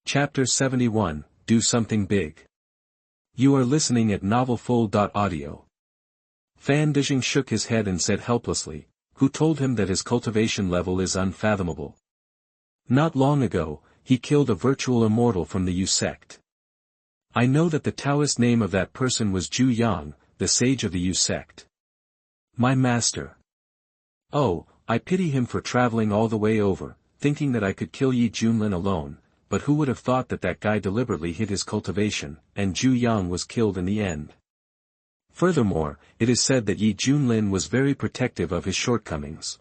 Chapter 71, Do Something Big. You are listening at novelfull.audio. Fan Dizheng shook his head and said helplessly, who told him that his cultivation level is unfathomable. Not long ago, he killed a virtual immortal from the Yu sect. I know that the Taoist name of that person was Zhu Yang, the sage of the Yu sect. My master. Oh, I pity him for traveling all the way over, thinking that I could kill Yi Junlin alone. But who would have thought that that guy deliberately hid his cultivation, and Zhu Yang was killed in the end. Furthermore, it is said that Yi Junlin was very protective of his shortcomings.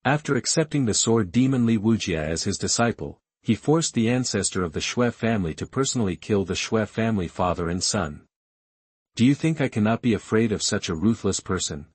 After accepting the sword demon Li Wujia as his disciple, he forced the ancestor of the Xue family to personally kill the Xue family father and son. Do you think I cannot be afraid of such a ruthless person?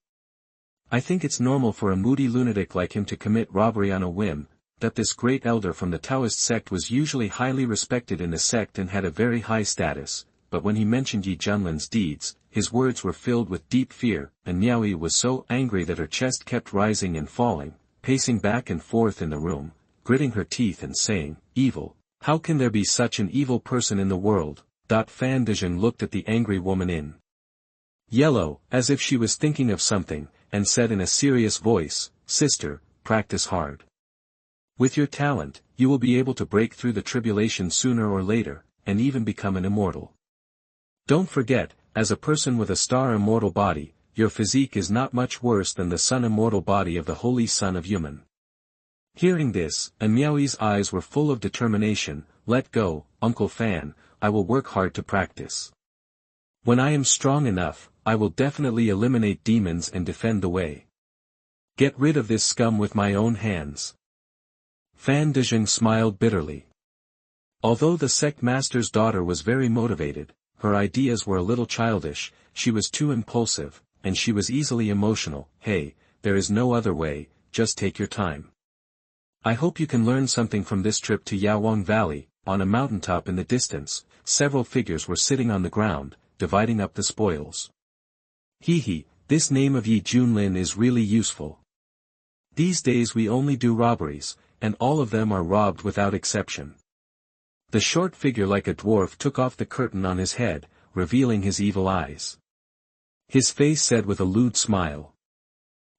I think it's normal for a moody lunatic like him to commit robbery on a whim. That this great elder from the Taoist sect was usually highly respected in the sect and had a very high status, but when he mentioned Yi Junlin's deeds, his words were filled with deep fear, and Miaoyi was so angry that her chest kept rising and falling, pacing back and forth in the room, gritting her teeth and saying, "Evil, how can there be such an evil person in the world?" Fan Dizheng looked at the angry woman in yellow, as if she was thinking of something, and said in a serious voice, "Sister, practice hard. With your talent, you will be able to break through the tribulation sooner or later, and even become an immortal. Don't forget, as a person with a star immortal body, your physique is not much worse than the sun immortal body of the holy son of Yuman." Hearing this, and Miaoyi's eyes were full of determination. "Let go, Uncle Fan, I will work hard to practice. When I am strong enough, I will definitely eliminate demons and defend the way. Get rid of this scum with my own hands." Fan Dizheng smiled bitterly. Although the sect master's daughter was very motivated, her ideas were a little childish, she was too impulsive, and she was easily emotional. "Hey, there is no other way, just take your time. I hope you can learn something from this trip to Yaowang Valley." On a mountaintop in the distance, several figures were sitting on the ground, dividing up the spoils. This name of Yi Junlin is really useful. These days we only do robberies, and all of them are robbed without exception. The short figure like a dwarf took off the curtain on his head, revealing his evil eyes. His face said with a lewd smile,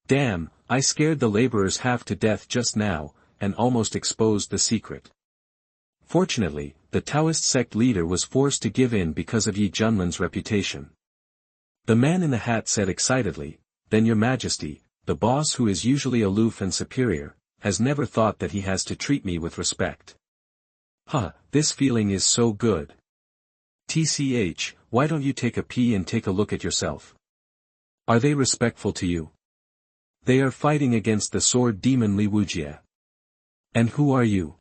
"Damn, I scared the laborers half to death just now, and almost exposed the secret." Fortunately, the Taoist sect leader was forced to give in because of Yi Junlin's reputation. The man in the hat said excitedly, "Then your majesty, the boss who is usually aloof and superior, has never thought that he has to treat me with respect. This feeling is so good. TCH, why don't you take a pee and take a look at yourself? Are they respectful to you? They are fighting against the sword demon Li Wujia. And who are you?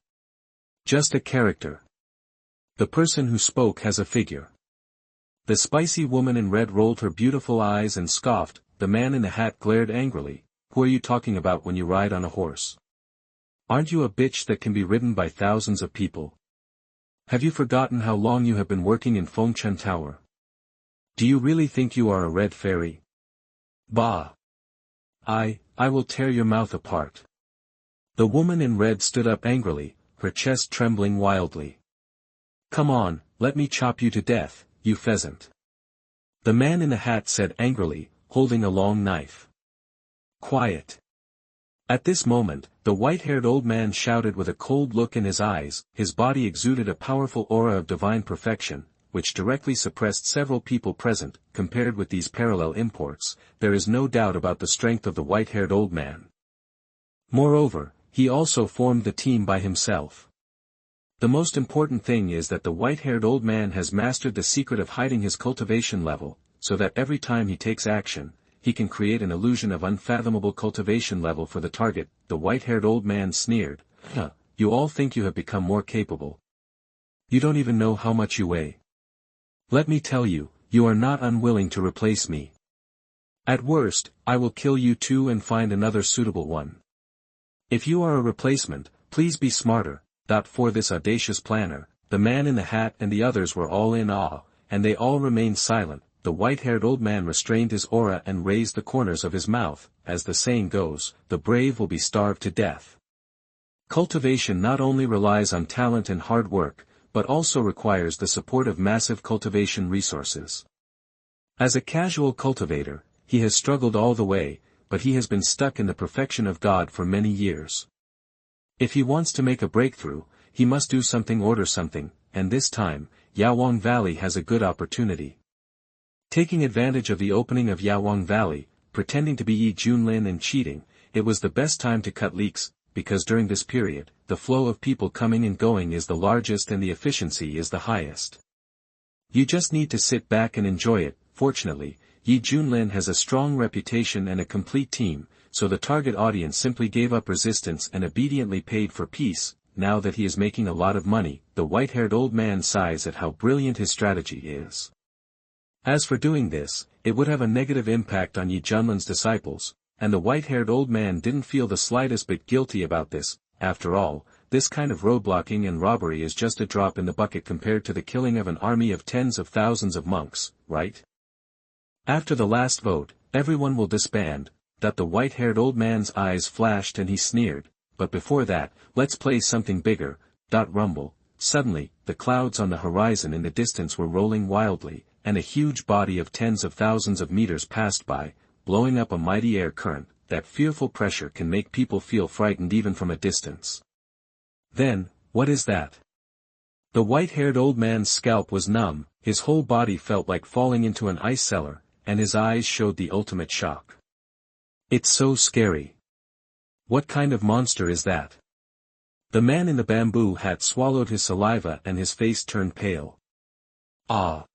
Just a character." The person who spoke has a figure. The spicy woman in red rolled her beautiful eyes and scoffed. The man in the hat glared angrily, "Who are you talking about when you ride on a horse? Aren't you a bitch that can be ridden by thousands of people? Have you forgotten how long you have been working in Fengchen Tower? Do you really think you are a red fairy? Bah! I will tear your mouth apart." The woman in red stood up angrily, her chest trembling wildly. "Come on, let me chop you to death, you pheasant." The man in the hat said angrily, holding a long knife. "Quiet." At this moment, the white-haired old man shouted with a cold look in his eyes. His body exuded a powerful aura of divine perfection, which directly suppressed several people present. Compared with these parallel imports, there is no doubt about the strength of the white-haired old man. Moreover, he also formed the team by himself. The most important thing is that the white-haired old man has mastered the secret of hiding his cultivation level, so that every time he takes action, he can create an illusion of unfathomable cultivation level for the target. The white-haired old man sneered, "You all think you have become more capable. You don't even know how much you weigh. Let me tell you, you are not unwilling to replace me. At worst, I will kill you too and find another suitable one. If you are a replacement, please be smarter." For this audacious planner, the man in the hat and the others were all in awe, and they all remained silent. The white-haired old man restrained his aura and raised the corners of his mouth. As the saying goes, the brave will be starved to death. Cultivation not only relies on talent and hard work, but also requires the support of massive cultivation resources. As a casual cultivator, he has struggled all the way, but he has been stuck in the perfection of God for many years. If he wants to make a breakthrough, he must do something, order something, and this time, Yaowang Valley has a good opportunity. Taking advantage of the opening of Yaowang Valley, pretending to be Junlin and cheating, it was the best time to cut leaks, because during this period, the flow of people coming and going is the largest and the efficiency is the highest. You just need to sit back and enjoy it. Fortunately, Junlin has a strong reputation and a complete team, so the target audience simply gave up resistance and obediently paid for peace. Now that he is making a lot of money, the white-haired old man sighs at how brilliant his strategy is. As for doing this, it would have a negative impact on Junlin's disciples, and the white-haired old man didn't feel the slightest bit guilty about this. After all, this kind of roadblocking and robbery is just a drop in the bucket compared to the killing of an army of tens of thousands of monks, right? After the last vote, everyone will disband. That the white-haired old man's eyes flashed and he sneered, but before that, let's play something bigger. Rumble. Suddenly, the clouds on the horizon in the distance were rolling wildly, and a huge body of tens of thousands of meters passed by, blowing up a mighty air current. That fearful pressure can make people feel frightened even from a distance. Then, what is that? The white-haired old man's scalp was numb, his whole body felt like falling into an ice cellar, and his eyes showed the ultimate shock. It's so scary. What kind of monster is that? The man in the bamboo hat swallowed his saliva and his face turned pale. Ah!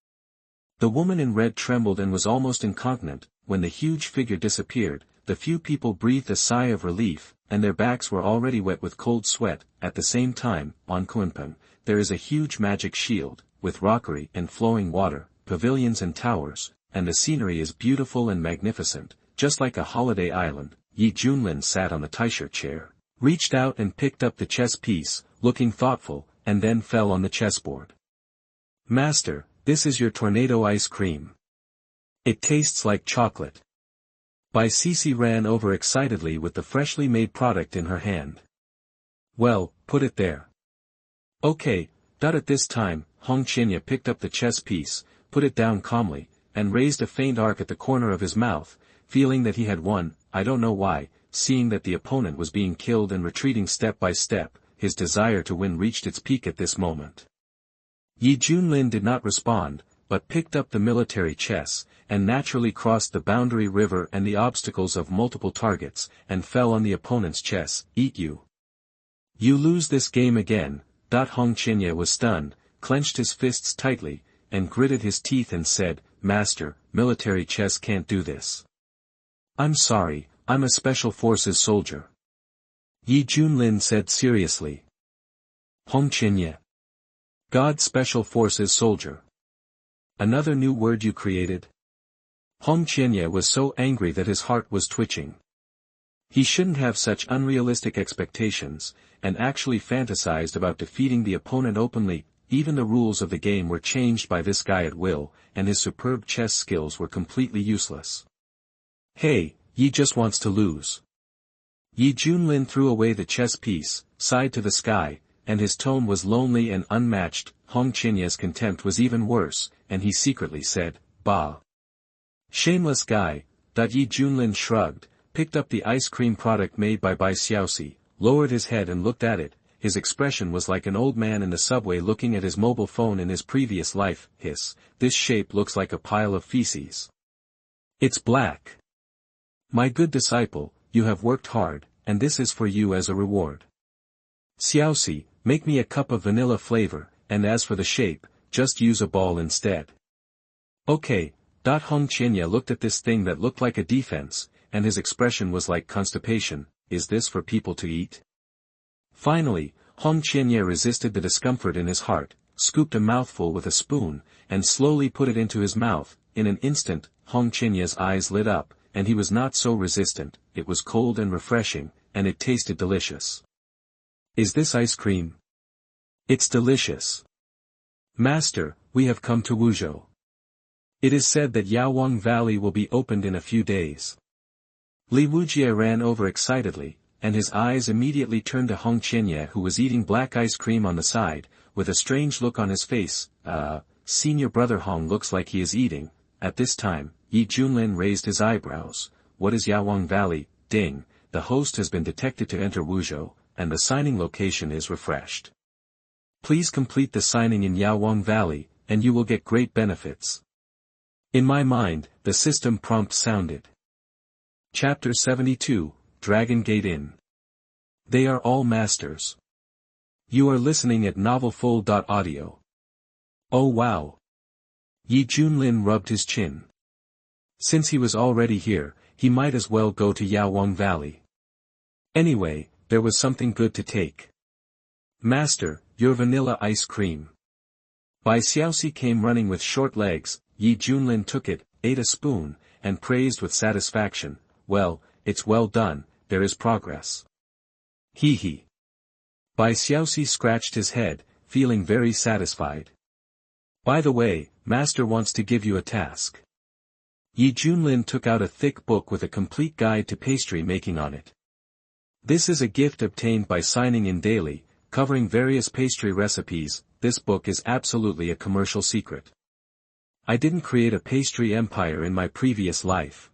The woman in red trembled and was almost incontinent. When the huge figure disappeared, the few people breathed a sigh of relief, and their backs were already wet with cold sweat. At the same time, on Kunpeng, there is a huge magic shield, with rockery and flowing water, pavilions and towers, and the scenery is beautiful and magnificent, just like a holiday island. Junlin sat on the Taisha chair, reached out and picked up the chess piece, looking thoughtful, and then fell on the chessboard. Master, this is your tornado ice cream. It tastes like chocolate. Bai Sisi ran over excitedly with the freshly made product in her hand. Well, put it there. Okay. At this time, Hong Qianye picked up the chess piece, put it down calmly, and raised a faint arc at the corner of his mouth, feeling that he had won. I don't know why, seeing that the opponent was being killed and retreating step by step, his desire to win reached its peak at this moment. Junlin did not respond, but picked up the military chess, and naturally crossed the boundary river and the obstacles of multiple targets, and fell on the opponent's chess. Eat you. You lose this game again. Hong Qianye was stunned, clenched his fists tightly, and gritted his teeth and said, Master, military chess can't do this. I'm sorry, I'm a special forces soldier. Junlin said seriously. Hong Qianye. God special forces soldier. Another new word you created? Hong Qianye was so angry that his heart was twitching. He shouldn't have such unrealistic expectations, and actually fantasized about defeating the opponent openly. Even the rules of the game were changed by this guy at will, and his superb chess skills were completely useless. Hey, Yi just wants to lose. Junlin threw away the chess piece, sighed to the sky, and his tone was lonely and unmatched. Hong Qianye's contempt was even worse, and he secretly said, Bah! Shameless guy. Junlin shrugged, picked up the ice cream product made by Bai Xiaoxi, lowered his head and looked at it. His expression was like an old man in the subway looking at his mobile phone in his previous life. Hiss, this shape looks like a pile of feces. It's black. My good disciple, you have worked hard, and this is for you as a reward. Xiaoxi, make me a cup of vanilla flavor, and as for the shape, just use a ball instead. Okay. Hong Qianye looked at this thing that looked like a defense, and his expression was like constipation. Is this for people to eat? Finally, Hong Qianye resisted the discomfort in his heart, scooped a mouthful with a spoon, and slowly put it into his mouth. In an instant, Hong Qianye's eyes lit up, and he was not so resistant. It was cold and refreshing, and it tasted delicious. Is this ice cream? It's delicious. Master, we have come to Wuzhou. It is said that Yaowang Valley will be opened in a few days. Li Wujie ran over excitedly, and his eyes immediately turned to Hong Qianye who was eating black ice cream on the side. with a strange look on his face. Senior brother Hong looks like he is eating. At this time, Yi Junlin raised his eyebrows. What is Yaowang Valley? Ding, the host has been detected to enter Wuzhou, and the signing location is refreshed. Please complete the signing in Yaowang Valley, and you will get great benefits. In my mind, the system prompt sounded. Chapter 72, Dragon Gate Inn. They are all masters. You are listening at novelfull.audio. Oh wow. Yi Junlin rubbed his chin. Since he was already here, he might as well go to Yaowang Valley. Anyway, there was something good to take. Master, your vanilla ice cream. Bai Xiaoxi came running with short legs. Yi Junlin took it, ate a spoon, and praised with satisfaction. Well, it's well done, there is progress. Hee hee. Bai Xiaoxi scratched his head, feeling very satisfied. By the way, Master wants to give you a task. Yi Junlin took out a thick book with a complete guide to pastry making on it. This is a gift obtained by signing in daily, covering various pastry recipes. This book is absolutely a commercial secret. I didn't create a pastry empire in my previous life.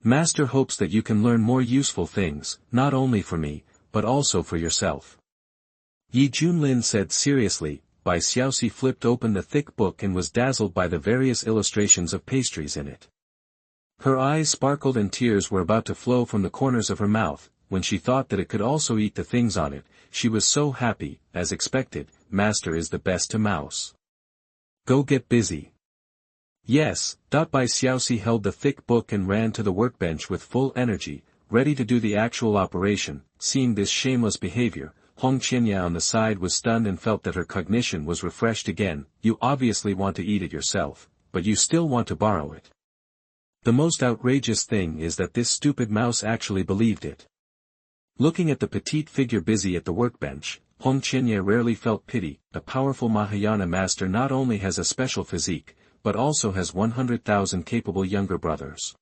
Master hopes that you can learn more useful things, not only for me, but also for yourself. Yi Junlin said seriously. Bai Xiaoxi flipped open the thick book and was dazzled by the various illustrations of pastries in it. Her eyes sparkled and tears were about to flow from the corners of her mouth. When she thought that it could also eat the things on it, she was so happy. As expected, Master is the best to mouse. Go get busy. Yes. Bai Xiaoxi held the thick book and ran to the workbench with full energy, ready to do the actual operation. Seeing this shameless behavior, Hong Qianye on the side was stunned and felt that her cognition was refreshed again. You obviously want to eat it yourself, but you still want to borrow it. The most outrageous thing is that this stupid mouse actually believed it. Looking at the petite figure busy at the workbench, Hong Qianye rarely felt pity. A powerful Mahayana master not only has a special physique, but also has 100,000 capable younger brothers.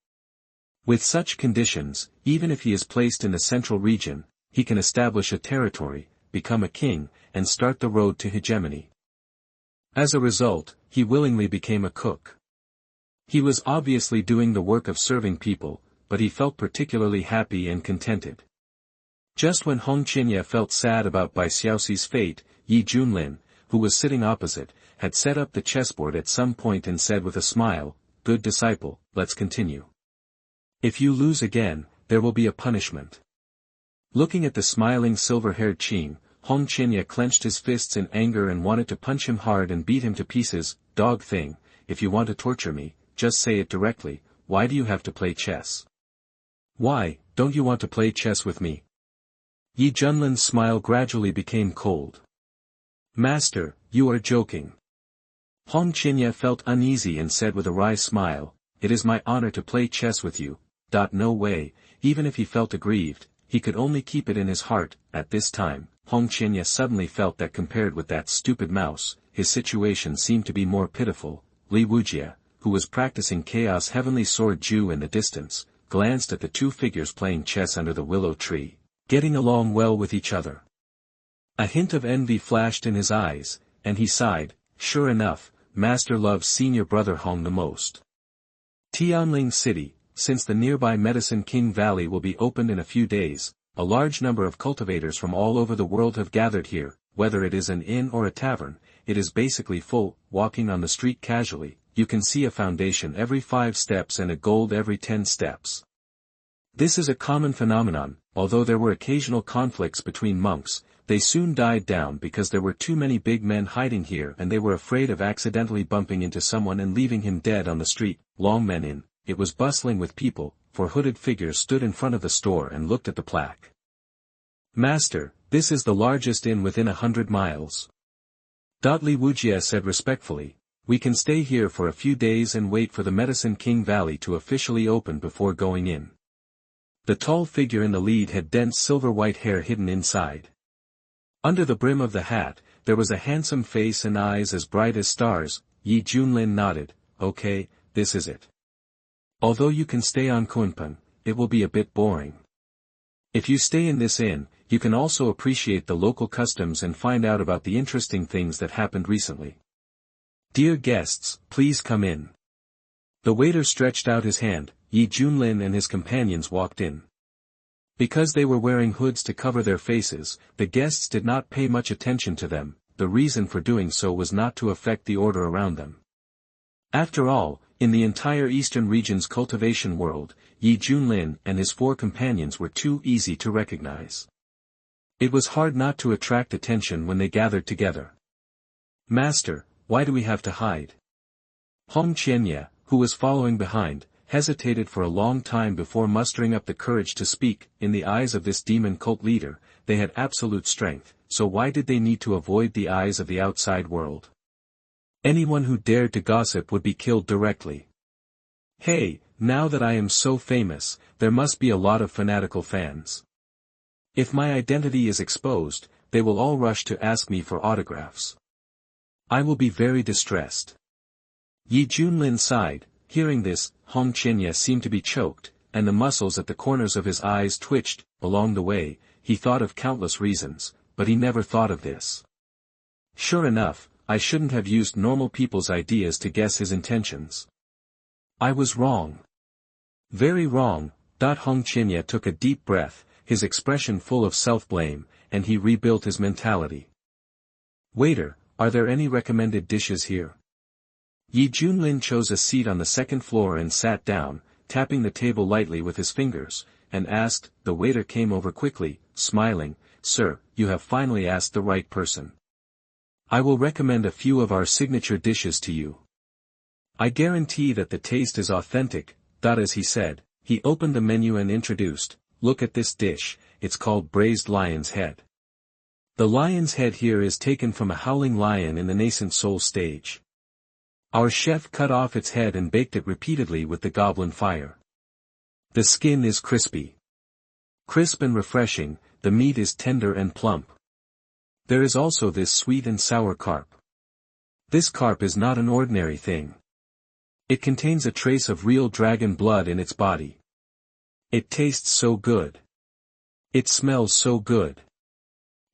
With such conditions, even if he is placed in the central region, he can establish a territory, become a king, and start the road to hegemony. As a result, he willingly became a cook. He was obviously doing the work of serving people, but he felt particularly happy and contented. Just when Hong Qianye felt sad about Bai Xiaoxi's fate, Yi Junlin, who was sitting opposite, had set up the chessboard at some point and said with a smile, "Good disciple, let's continue. If you lose again, there will be a punishment." Looking at the smiling silver-haired Qing, Hong Qianye clenched his fists in anger and wanted to punch him hard and beat him to pieces. Dog thing, if you want to torture me, just say it directly. Why do you have to play chess? Why, don't you want to play chess with me? Yi Junlin's smile gradually became cold. Master, you are joking. Hong Qianye felt uneasy and said with a wry smile, "It is my honor to play chess with you." No way. Even if he felt aggrieved, he could only keep it in his heart. At this time, Hong Qianye suddenly felt that compared with that stupid mouse, his situation seemed to be more pitiful. Li Wujie, who was practicing Chaos Heavenly Sword Ju in the distance, glanced at the two figures playing chess under the willow tree, getting along well with each other. A hint of envy flashed in his eyes, and he sighed. Sure enough, Master loves senior brother Hong the most. Tianling City. Since the nearby Medicine King Valley will be opened in a few days, a large number of cultivators from all over the world have gathered here. Whether it is an inn or a tavern, it is basically full. Walking on the street casually, you can see a foundation every 5 steps and a gold every 10 steps. This is a common phenomenon. Although there were occasional conflicts between monks, they soon died down because there were too many big men hiding here and they were afraid of accidentally bumping into someone and leaving him dead on the street. Long Men Inn. It was bustling with people, for hooded figures stood in front of the store and looked at the plaque. Master, this is the largest inn within 100 miles. Li Wujie said respectfully, we can stay here for a few days and wait for the Medicine King Valley to officially open before going in. The tall figure in the lead had dense silver-white hair hidden inside. Under the brim of the hat, there was a handsome face and eyes as bright as stars. Yi Junlin nodded. Okay, this is it. Although you can stay on Kunpeng, it will be a bit boring. If you stay in this inn, you can also appreciate the local customs and find out about the interesting things that happened recently. Dear guests, please come in. The waiter stretched out his hand. Junlin and his companions walked in. Because they were wearing hoods to cover their faces, the guests did not pay much attention to them. The reason for doing so was not to affect the order around them. After all, in the entire eastern region's cultivation world, Junlin and his 4 companions were too easy to recognize. It was hard not to attract attention when they gathered together. Master, why do we have to hide? Hong Qianye, who was following behind, hesitated for a long time before mustering up the courage to speak. In the eyes of this demon cult leader, they had absolute strength, so why did they need to avoid the eyes of the outside world? Anyone who dared to gossip would be killed directly. Hey, now that I am so famous, there must be a lot of fanatical fans. If my identity is exposed, they will all rush to ask me for autographs. I will be very distressed. Junlin sighed. Hearing this, Hong Qianye seemed to be choked, and the muscles at the corners of his eyes twitched. Along the way, he thought of countless reasons, but he never thought of this. Sure enough, I shouldn't have used normal people's ideas to guess his intentions. I was wrong. Very wrong. Hong Qianye took a deep breath, his expression full of self-blame, and he rebuilt his mentality. Waiter, are there any recommended dishes here? Junlin chose a seat on the second floor and sat down, tapping the table lightly with his fingers, and asked. The waiter came over quickly, smiling. Sir, you have finally asked the right person. I will recommend a few of our signature dishes to you. I guarantee that the taste is authentic. As he said, he opened the menu and introduced, look at this dish, it's called braised lion's head. The lion's head here is taken from a howling lion in the nascent soul stage. Our chef cut off its head and baked it repeatedly with the goblin fire. The skin is crispy. Crisp and refreshing, the meat is tender and plump. There is also this sweet and sour carp. This carp is not an ordinary thing. It contains a trace of real dragon blood in its body. It tastes so good. It smells so good.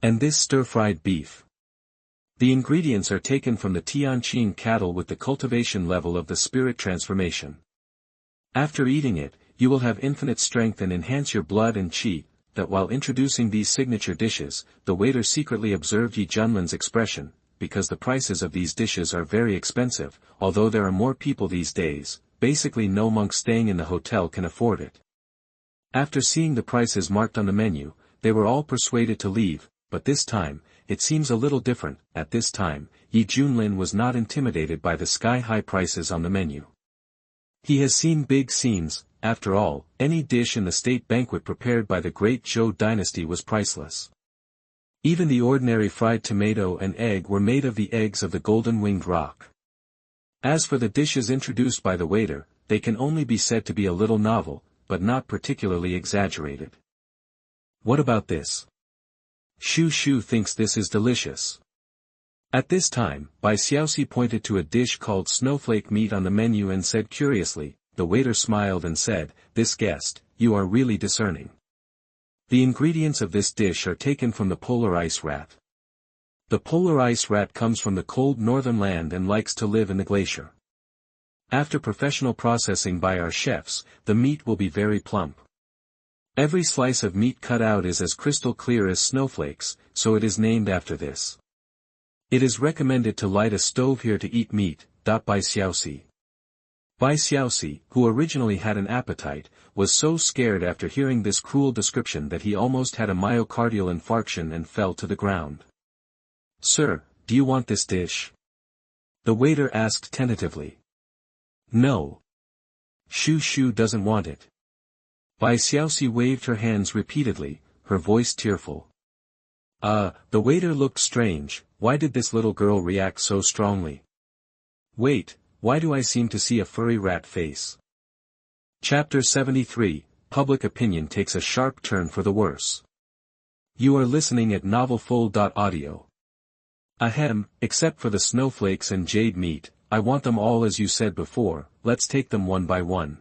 And this stir-fried beef. The ingredients are taken from the Tianqing cattle with the cultivation level of the spirit transformation. After eating it, you will have infinite strength and enhance your blood and qi. That while introducing these signature dishes, the waiter secretly observed Junlin's expression, because the prices of these dishes are very expensive, although there are more people these days, basically no monk staying in the hotel can afford it. After seeing the prices marked on the menu, they were all persuaded to leave, but this time, it seems a little different. At this time, Junlin was not intimidated by the sky-high prices on the menu. He has seen big scenes. After all, any dish in the state banquet prepared by the great Zhou dynasty was priceless. Even the ordinary fried tomato and egg were made of the eggs of the golden-winged roc. As for the dishes introduced by the waiter, they can only be said to be a little novel, but not particularly exaggerated. What about this? Shu thinks this is delicious. At this time, Bai Xiaoxi pointed to a dish called snowflake meat on the menu and said curiously. The waiter smiled and said, this guest, you are really discerning. The ingredients of this dish are taken from the polar ice rat. The polar ice rat comes from the cold northern land and likes to live in the glacier. After professional processing by our chefs, the meat will be very plump. Every slice of meat cut out is as crystal clear as snowflakes, so it is named after this. It is recommended to light a stove here to eat meat. Bai Xiaoxi. Bai Xiaoxi, who originally had an appetite, was so scared after hearing this cruel description that he almost had a myocardial infarction and fell to the ground. Sir, do you want this dish? The waiter asked tentatively. No. Shu doesn't want it. Bai Xiaoxi waved her hands repeatedly, her voice tearful. The waiter looked strange. Why did this little girl react so strongly? Wait, why do I seem to see a furry rat face? Chapter 73, Public Opinion Takes a Sharp Turn for the Worse. You are listening at novelfull.audio. Ahem, except for the snowflakes and jade meat, I want them all as you said before, let's take them one by one.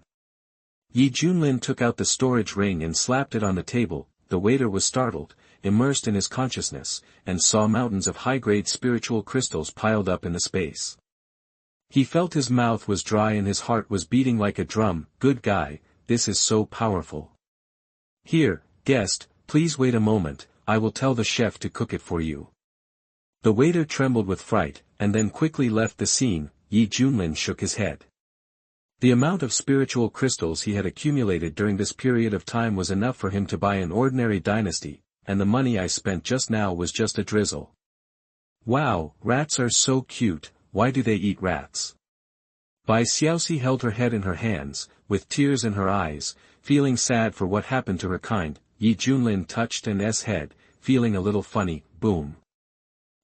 Junlin took out the storage ring and slapped it on the table. The waiter was startled. immersed in his consciousness, and saw mountains of high-grade spiritual crystals piled up in the space. He felt his mouth was dry and his heart was beating like a drum. Good guy, this is so powerful. Here, guest, please wait a moment, I will tell the chef to cook it for you. The waiter trembled with fright, and then quickly left the scene. Junlin shook his head. The amount of spiritual crystals he had accumulated during this period of time was enough for him to buy an ordinary dynasty, and the money I spent just now was just a drizzle. Wow, rats are so cute, why do they eat rats? Bai Xiaoxi held her head in her hands, with tears in her eyes, feeling sad for what happened to her kind. Junlin touched N's head, feeling a little funny. Boom.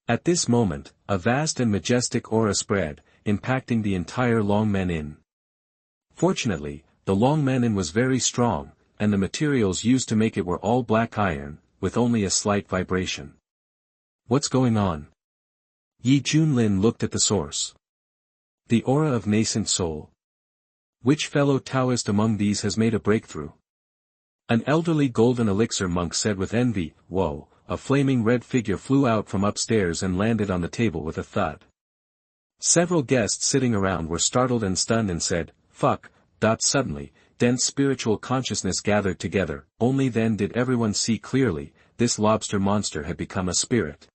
At this moment, a vast and majestic aura spread, impacting the entire Longmen Inn. Fortunately, the Longmen Inn was very strong, and the materials used to make it were all black iron, with only a slight vibration. What's going on? Junlin looked at the source. The aura of nascent soul. Which fellow Taoist among these has made a breakthrough? An elderly golden elixir monk said with envy. Whoa, a flaming red figure flew out from upstairs and landed on the table with a thud. Several guests sitting around were startled and stunned and said, fuck. Suddenly, dense spiritual consciousness gathered together. Only then did everyone see clearly, this lobster monster had become a spirit.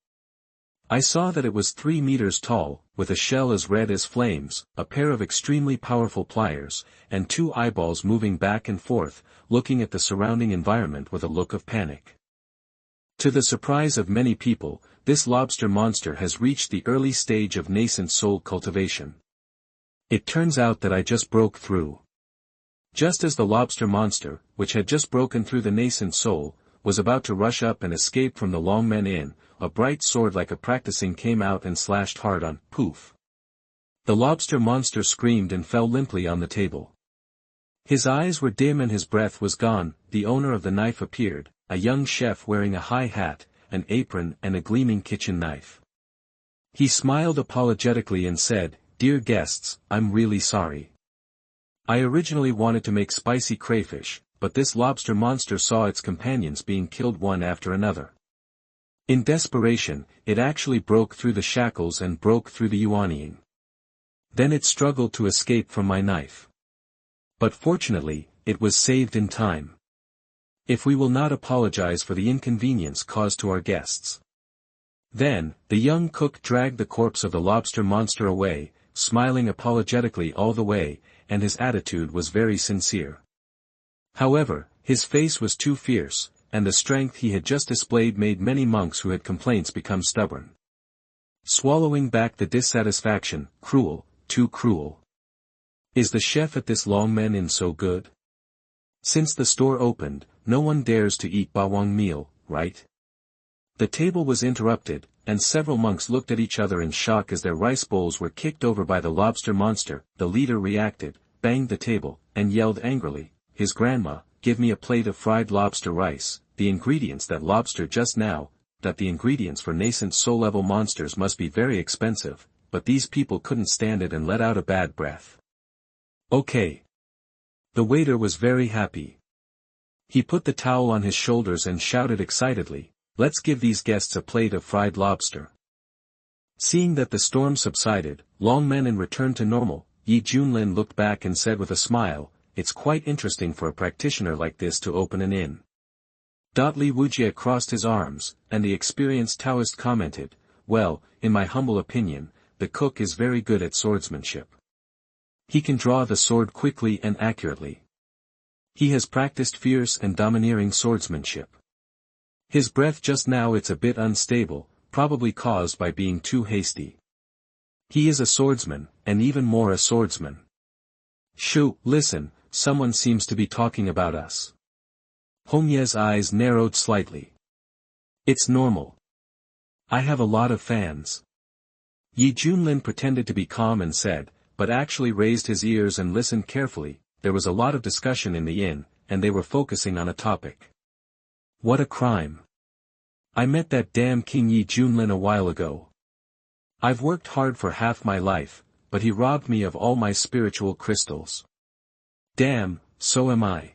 I saw that it was 3 meters tall, with a shell as red as flames, a pair of extremely powerful pliers, and 2 eyeballs moving back and forth, looking at the surrounding environment with a look of panic. To the surprise of many people, this lobster monster has reached the early stage of nascent soul cultivation. It turns out that I just broke through. Just as the lobster monster, which had just broken through the nascent soul, was about to rush up and escape from the Longmen Inn, a bright sword like a practicing came out and slashed hard on. Poof. The lobster monster screamed and fell limply on the table. His eyes were dim and his breath was gone. The owner of the knife appeared, a young chef wearing a high hat, an apron and a gleaming kitchen knife. He smiled apologetically and said, Dear guests, I'm really sorry. I originally wanted to make spicy crayfish, but this lobster monster saw its companions being killed one after another. In desperation, it actually broke through the shackles and broke through the yuanying. Then it struggled to escape from my knife. But fortunately, it was saved in time. If we will not apologize for the inconvenience caused to our guests. Then, the young cook dragged the corpse of the lobster monster away, smiling apologetically all the way, and his attitude was very sincere. However, his face was too fierce, and the strength he had just displayed made many monks who had complaints become stubborn. Swallowing back the dissatisfaction, cruel, too cruel. Is the chef at this Longmen Inn so good? Since the store opened, no one dares to eat bawang meal, right? The table was interrupted, and several monks looked at each other in shock as their rice bowls were kicked over by the lobster monster. The leader reacted, banged the table, and yelled angrily, His grandma, give me a plate of fried lobster rice. The ingredients that the ingredients for nascent soul-level monsters must be very expensive, but these people couldn't stand it and let out a bad breath. Okay. The waiter was very happy. He put the towel on his shoulders and shouted excitedly, Let's give these guests a plate of fried lobster. Seeing that the storm subsided, Longmen Inn returned to normal, Junlin looked back and said with a smile, It's quite interesting for a practitioner like this to open an inn. Li Wujie crossed his arms, and the experienced Taoist commented, Well, in my humble opinion, the cook is very good at swordsmanship. He can draw the sword quickly and accurately. He has practiced fierce and domineering swordsmanship. His breath just now it's a bit unstable, probably caused by being too hasty. He is a swordsman, and even more a swordsman. Shoo, listen, someone seems to be talking about us. Hong Ye's eyes narrowed slightly. It's normal. I have a lot of fans. Junlin pretended to be calm and said, but actually raised his ears and listened carefully. There was a lot of discussion in the inn, and they were focusing on a topic. What a crime. I met that damn King Junlin a while ago. I've worked hard for half my life, but he robbed me of all my spiritual crystals. Damn, so am I.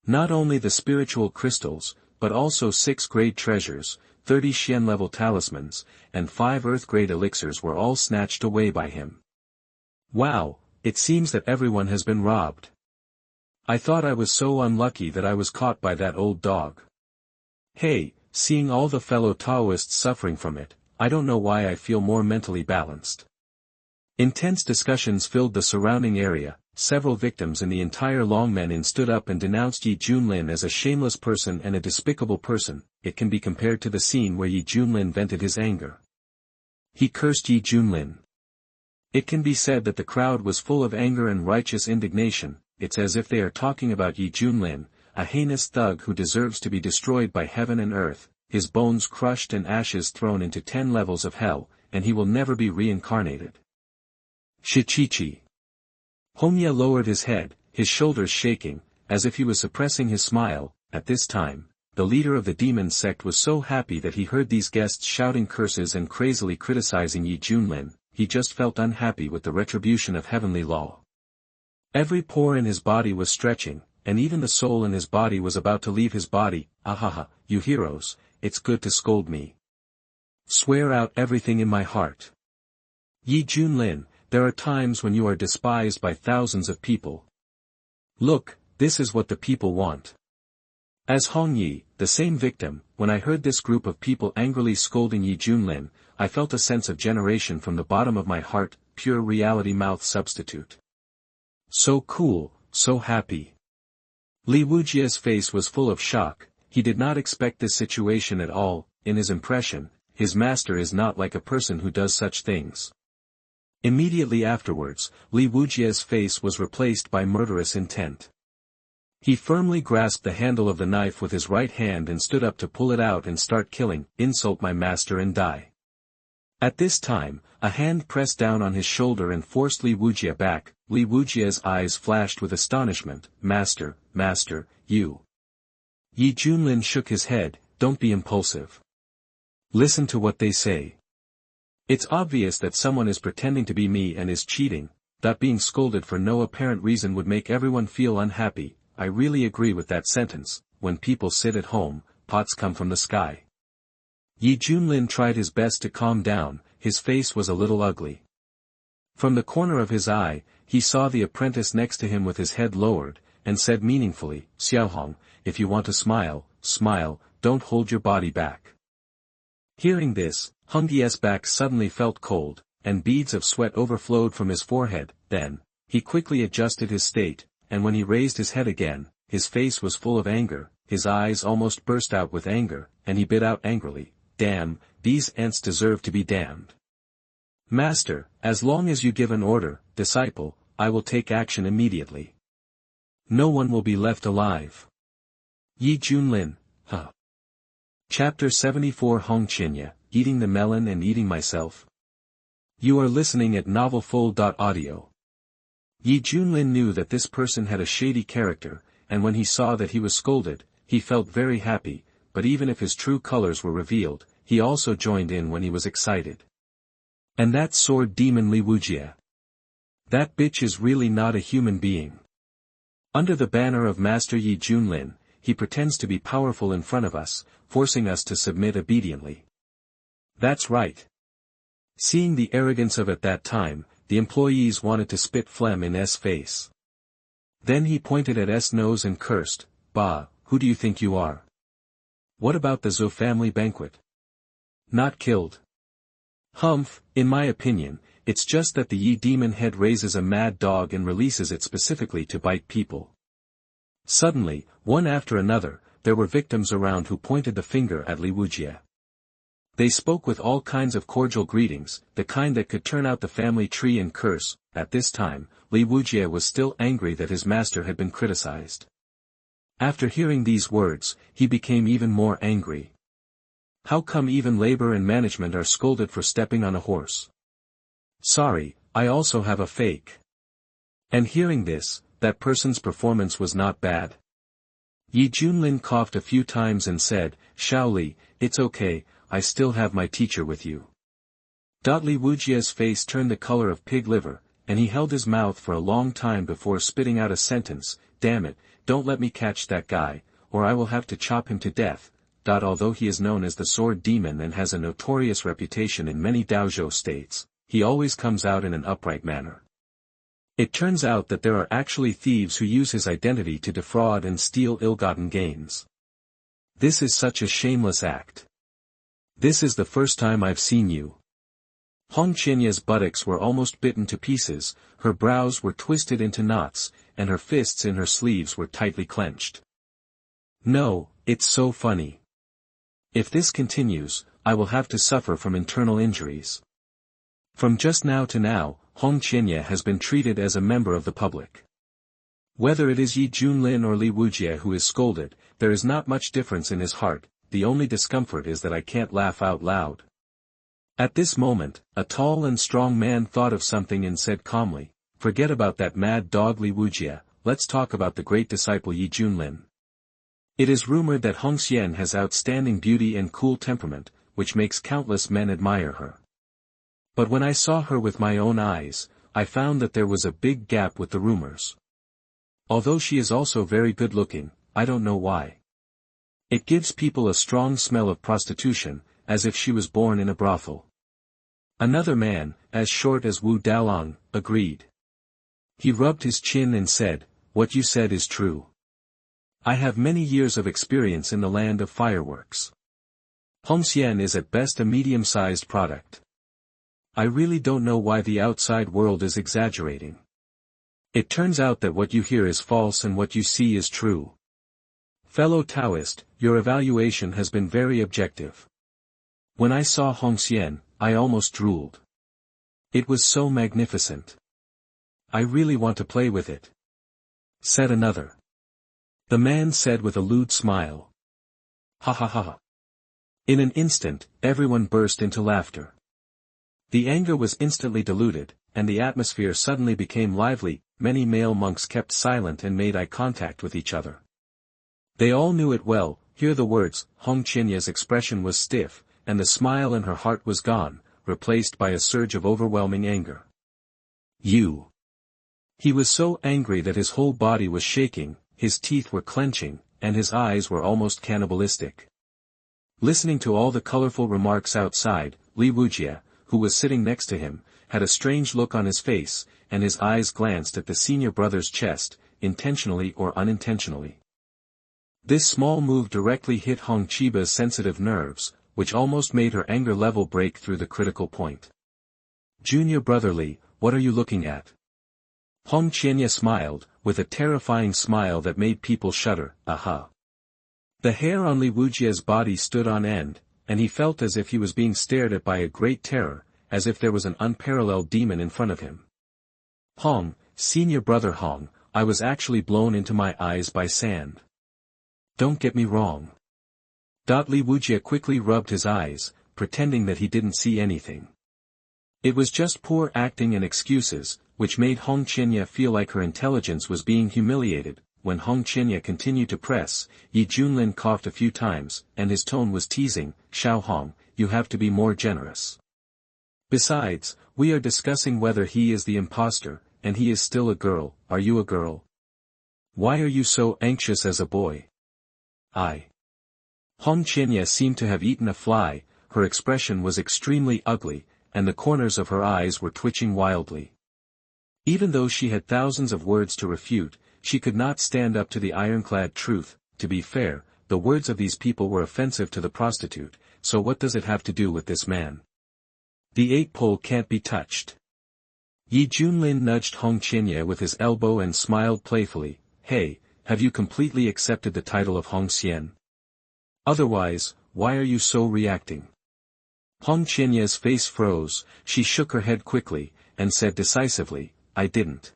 Not only the spiritual crystals, but also 6 grade treasures, 30 Xian-level talismans, and 5 Earth-grade elixirs were all snatched away by him. Wow, it seems that everyone has been robbed. I thought I was so unlucky that I was caught by that old dog. Hey, seeing all the fellow Taoists suffering from it, I don't know why I feel more mentally balanced. Intense discussions filled the surrounding area. Several victims in the entire Longmen Inn stood up and denounced Yi Junlin as a shameless person and a despicable person. It can be compared to the scene where Yi Junlin vented his anger. He cursed Yi Junlin. It can be said that the crowd was full of anger and righteous indignation. It's as if they are talking about Yi Junlin, a heinous thug who deserves to be destroyed by heaven and earth, his bones crushed and ashes thrown into 10 levels of hell, and he will never be reincarnated. Shichichi. Hongye lowered his head, his shoulders shaking, as if he was suppressing his smile. At this time, the leader of the demon sect was so happy that he heard these guests shouting curses and crazily criticizing Yi Junlin. He just felt unhappy with the retribution of heavenly law. Every pore in his body was stretching, and even the soul in his body was about to leave his body. Ahaha, you heroes, it's good to scold me. Swear out everything in my heart. Yi Junlin, there are times when you are despised by thousands of people. Look, this is what the people want. As Hong Yi, the same victim, when I heard this group of people angrily scolding Yi Junlin, I felt a sense of generation from the bottom of my heart, pure reality mouth substitute. So cool, so happy. Li Wujie's face was full of shock. He did not expect this situation at all. In his impression, his master is not like a person who does such things. Immediately afterwards, Li Wujie's face was replaced by murderous intent. He firmly grasped the handle of the knife with his right hand and stood up to pull it out and start killing. Insult my master and die. At this time, a hand pressed down on his shoulder and forced Li Wujie back. Li Wujie's eyes flashed with astonishment. Master, master, you. Yi Junlin shook his head. Don't be impulsive. Listen to what they say. It's obvious that someone is pretending to be me and is cheating. That being scolded for no apparent reason would make everyone feel unhappy. I really agree with that sentence. When people sit at home, pots come from the sky. Yi Junlin tried his best to calm down. His face was a little ugly. From the corner of his eye, he saw the apprentice next to him with his head lowered, and said meaningfully, Xiaohong, if you want to smile, smile, don't hold your body back. Hearing this, Hong Yie's back suddenly felt cold, and beads of sweat overflowed from his forehead. Then, he quickly adjusted his state, and when he raised his head again, his face was full of anger, his eyes almost burst out with anger, and he bit out angrily, Damn, these ants deserve to be damned. Master, as long as you give an order, disciple, I will take action immediately. No one will be left alive. Yi Junlin, huh. Chapter 74 Hong Qianye, Eating the Melon and Eating Myself. You are listening at novelfull.audio. Yi Junlin knew that this person had a shady character, and when he saw that he was scolded, he felt very happy, but even if his true colors were revealed, he also joined in when he was excited. And that sword demon Li Wujie. That bitch is really not a human being. Under the banner of Master Yi Junlin, he pretends to be powerful in front of us, forcing us to submit obediently. That's right. Seeing the arrogance of at that time, the employees wanted to spit phlegm in S' face. Then he pointed at S' nose and cursed, Bah, who do you think you are? What about the Zhou family banquet? Not killed. Humph, in my opinion, it's just that the Yi demon head raises a mad dog and releases it specifically to bite people. Suddenly, one after another, there were victims around who pointed the finger at Li Wujie. They spoke with all kinds of cordial greetings, the kind that could turn out the family tree and curse. At this time, Li Wujie was still angry that his master had been criticized. After hearing these words, he became even more angry. How come even labor and management are scolded for stepping on a horse? Sorry, I also have a fake. And hearing this, that person's performance was not bad. Yi Junlin coughed a few times and said, Shaoli, it's okay, I still have my teacher with you. Li Wujie's face turned the color of pig liver, and he held his mouth for a long time before spitting out a sentence, Damn it, don't let me catch that guy, or I will have to chop him to death. Although he is known as the sword demon and has a notorious reputation in many dojo states, he always comes out in an upright manner. It turns out that there are actually thieves who use his identity to defraud and steal ill-gotten gains. This is such a shameless act. This is the first time I've seen you. Hong Qianye's buttocks were almost bitten to pieces, her brows were twisted into knots, and her fists in her sleeves were tightly clenched. No, it's so funny. If this continues, I will have to suffer from internal injuries. From just now to now, Hong Qianye has been treated as a member of the public. Whether it is Yi Junlin or Li Wujie who is scolded, there is not much difference in his heart, the only discomfort is that I can't laugh out loud. At this moment, a tall and strong man thought of something and said calmly, "Forget about that mad dog Li Wujie, let's talk about the great disciple Yi Junlin." It is rumored that Hong Xian has outstanding beauty and cool temperament, which makes countless men admire her. But when I saw her with my own eyes, I found that there was a big gap with the rumors. Although she is also very good-looking, I don't know why. It gives people a strong smell of prostitution, as if she was born in a brothel. Another man, as short as Wu Daolang, agreed. He rubbed his chin and said, "What you said is true. I have many years of experience in the land of fireworks. Hong Xian is at best a medium-sized product. I really don't know why the outside world is exaggerating. It turns out that what you hear is false and what you see is true. Fellow Taoist, your evaluation has been very objective. When I saw Hong Xian, I almost drooled. It was so magnificent. I really want to play with it," said another. The man said with a lewd smile. "Ha ha ha ha." In an instant, everyone burst into laughter. The anger was instantly diluted, and the atmosphere suddenly became lively. Many male monks kept silent and made eye contact with each other. They all knew it well. Hear the words. Hong Qianye's expression was stiff, and the smile in her heart was gone, replaced by a surge of overwhelming anger. "You." He was so angry that his whole body was shaking, his teeth were clenching, and his eyes were almost cannibalistic. Listening to all the colorful remarks outside, Li Wujie, who was sitting next to him, had a strange look on his face, and his eyes glanced at the senior brother's chest, intentionally or unintentionally. This small move directly hit Hong Qiba's sensitive nerves, which almost made her anger level break through the critical point. "Junior brother Li, what are you looking at?" Hong Qianye smiled, with a terrifying smile that made people shudder. Aha! The hair on Li Wujie's body stood on end, and he felt as if he was being stared at by a great terror, as if there was an unparalleled demon in front of him. "Hong, senior brother Hong, I was actually blown into my eyes by sand. Don't get me wrong." Li Wujie quickly rubbed his eyes, pretending that he didn't see anything. It was just poor acting and excuses, which made Hong Qianye feel like her intelligence was being humiliated. When Hong Qianye continued to press, Yi Junlin coughed a few times, and his tone was teasing. "Xiao Hong, you have to be more generous. Besides, we are discussing whether he is the imposter, and he is still a girl. Are you a girl? Why are you so anxious as a boy?" Hong Qianye seemed to have eaten a fly, her expression was extremely ugly, and the corners of her eyes were twitching wildly. Even though she had thousands of words to refute, she could not stand up to the ironclad truth. To be fair, the words of these people were offensive to the prostitute, so what does it have to do with this man? The 8-pole can't be touched. Yi Junlin nudged Hong Qianye with his elbow and smiled playfully. "Hey, have you completely accepted the title of Hong Xian? Otherwise, why are you so reacting?" Hong Qianye's face froze, she shook her head quickly, and said decisively, "I didn't."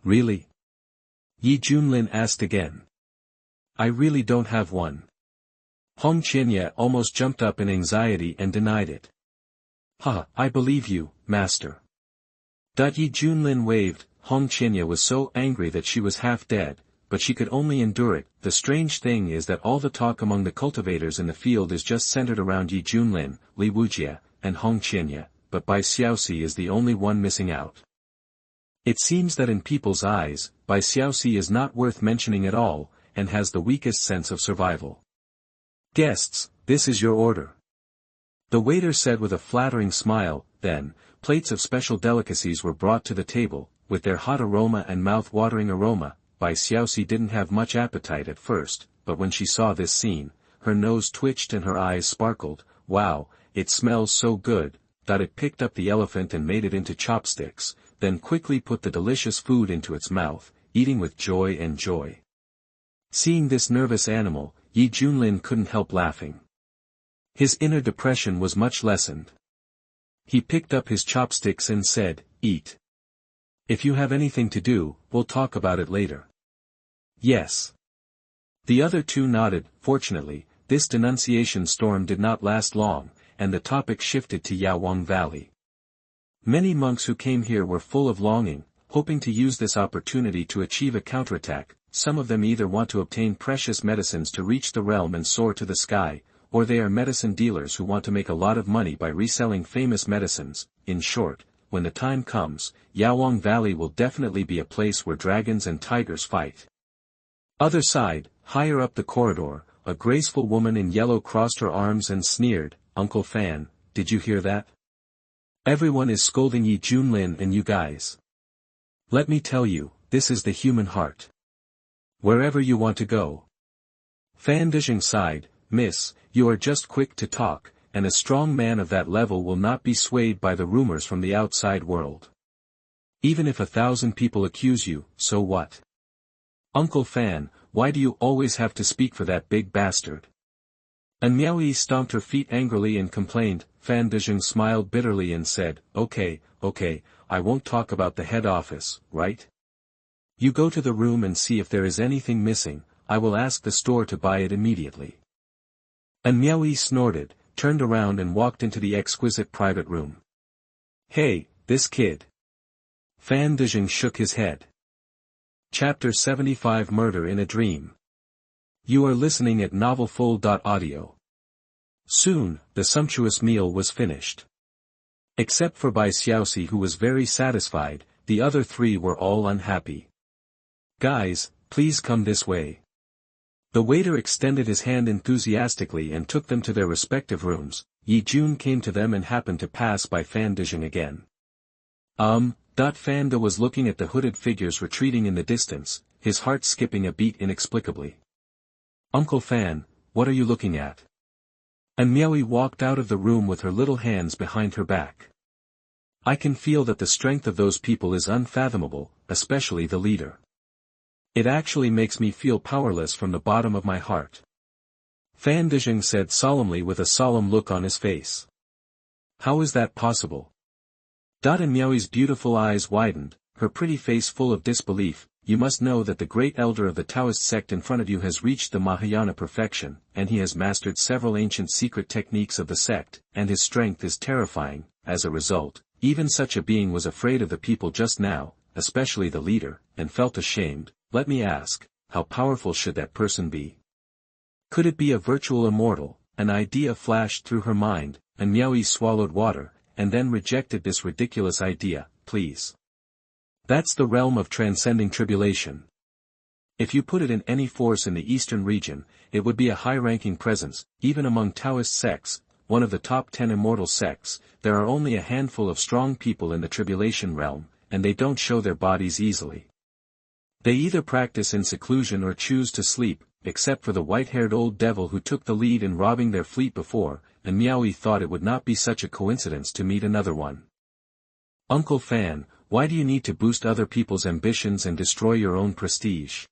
"Really?" Yi Junlin asked again. "I really don't have one." Hong Qianye almost jumped up in anxiety and denied it. "Ha, I believe you, master." Yi Junlin waved. Hong Qianye was so angry that she was half dead, but she could only endure it. The strange thing is that all the talk among the cultivators in the field is just centered around Yi Junlin, Li Wujie, and Hong Qianye, but Bai Xiaoxi is the only one missing out. It seems that in people's eyes, Bai Xiaoxi is not worth mentioning at all, and has the weakest sense of survival. Guests, this is your order. The waiter said with a flattering smile. Then, plates of special delicacies were brought to the table, with their hot aroma and mouth-watering aroma. Bai Xiaoxi didn't have much appetite at first, but when she saw this scene, her nose twitched and her eyes sparkled. Wow, it smells so good, that it picked up the elephant and made it into chopsticks, then quickly put the delicious food into its mouth, eating with joy and joy. Seeing this nervous animal, Junlin couldn't help laughing. His inner depression was much lessened. He picked up his chopsticks and said, "Eat. If you have anything to do, we'll talk about it later." "Yes." The other two nodded. Fortunately, this denunciation storm did not last long, and the topic shifted to Yaowang Valley. Many monks who came here were full of longing, hoping to use this opportunity to achieve a counterattack. Some of them either want to obtain precious medicines to reach the realm and soar to the sky, or they are medicine dealers who want to make a lot of money by reselling famous medicines. In short, when the time comes, Yaowang Valley will definitely be a place where dragons and tigers fight. Other side, higher up the corridor, a graceful woman in yellow crossed her arms and sneered, "Uncle Fan, did you hear that? Everyone is scolding Yi Junlin and you guys. Let me tell you, this is the human heart. Wherever you want to go." Fan Dizheng sighed, "Miss, you are just quick to talk, and a strong man of that level will not be swayed by the rumors from the outside world. Even if 1,000 people accuse you, so what? Uncle Fan, why do you always have to speak for that big bastard?" And Miaoyi stomped her feet angrily and complained. Fan Dizheng smiled bitterly and said, okay, I won't talk about the head office, right? You go to the room and see if there is anything missing, I will ask the store to buy it immediately." And Miaoyi snorted, turned around and walked into the exquisite private room. "Hey, this kid." Fan Dizheng shook his head. Chapter 75 Murder in a Dream. You are listening at novelfull.audio. Soon, the sumptuous meal was finished. Except for Bai Xiaoxi, who was very satisfied, the other three were all unhappy. "Guys, please come this way." The waiter extended his hand enthusiastically and took them to their respective rooms. Yi Jun came to them and happened to pass by Fan Dizheng again. Fanda was looking at the hooded figures retreating in the distance, his heart skipping a beat inexplicably. "Uncle Fan, what are you looking at?" And Miaoyi walked out of the room with her little hands behind her back. "I can feel that the strength of those people is unfathomable, especially the leader. It actually makes me feel powerless from the bottom of my heart." Fan Dizheng said solemnly with a solemn look on his face. "How is that possible?" And Miaoyi's beautiful eyes widened, her pretty face full of disbelief. "You must know that the great elder of the Taoist sect in front of you has reached the Mahayana perfection, and he has mastered several ancient secret techniques of the sect, and his strength is terrifying. As a result, even such a being was afraid of the people just now, especially the leader, and felt ashamed. Let me ask, how powerful should that person be? Could it be a virtual immortal?" An idea flashed through her mind, and Miaoyi swallowed water, and then rejected this ridiculous idea. "Please. That's the realm of transcending tribulation. If you put it in any force in the eastern region, it would be a high-ranking presence. Even among Taoist sects, one of the top 10 immortal sects, there are only a handful of strong people in the tribulation realm, and they don't show their bodies easily. They either practice in seclusion or choose to sleep, except for the white-haired old devil who took the lead in robbing their fleet before, and Miaoyi thought it would not be such a coincidence to meet another one. Uncle Fan, why do you need to boost other people's ambitions and destroy your own prestige?"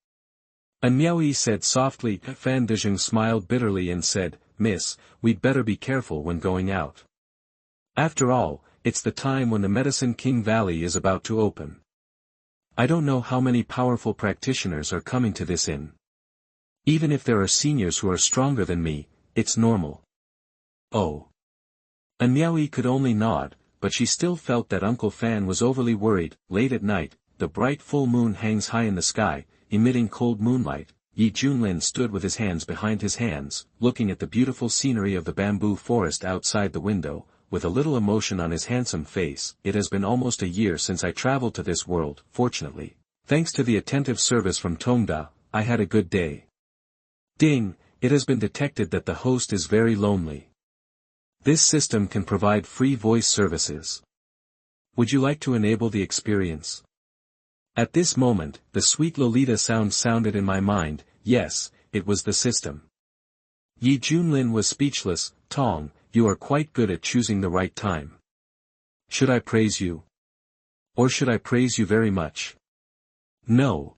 And Miaoyi said softly. Fan Dizheng smiled bitterly and said, "Miss, we'd better be careful when going out. After all, it's the time when the Medicine King Valley is about to open. I don't know how many powerful practitioners are coming to this inn. Even if there are seniors who are stronger than me, it's normal." "Oh." And Miaoyi could only nod, but she still felt that Uncle Fan was overly worried. Late at night, the bright full moon hangs high in the sky, emitting cold moonlight. Yi Junlin stood with his hands behind his hands, looking at the beautiful scenery of the bamboo forest outside the window, with a little emotion on his handsome face. "It has been almost a year since I traveled to this world. Fortunately, thanks to the attentive service from Tongda, I had a good day. Ding, it has been detected that the host is very lonely. This system can provide free voice services. Would you like to enable the experience? At this moment, the sweet Lolita sound sounded in my mind. Yes, it was the system. Yi Junlin was speechless. Tong, you are quite good at choosing the right time. Should I praise you? Or should I praise you very much? No.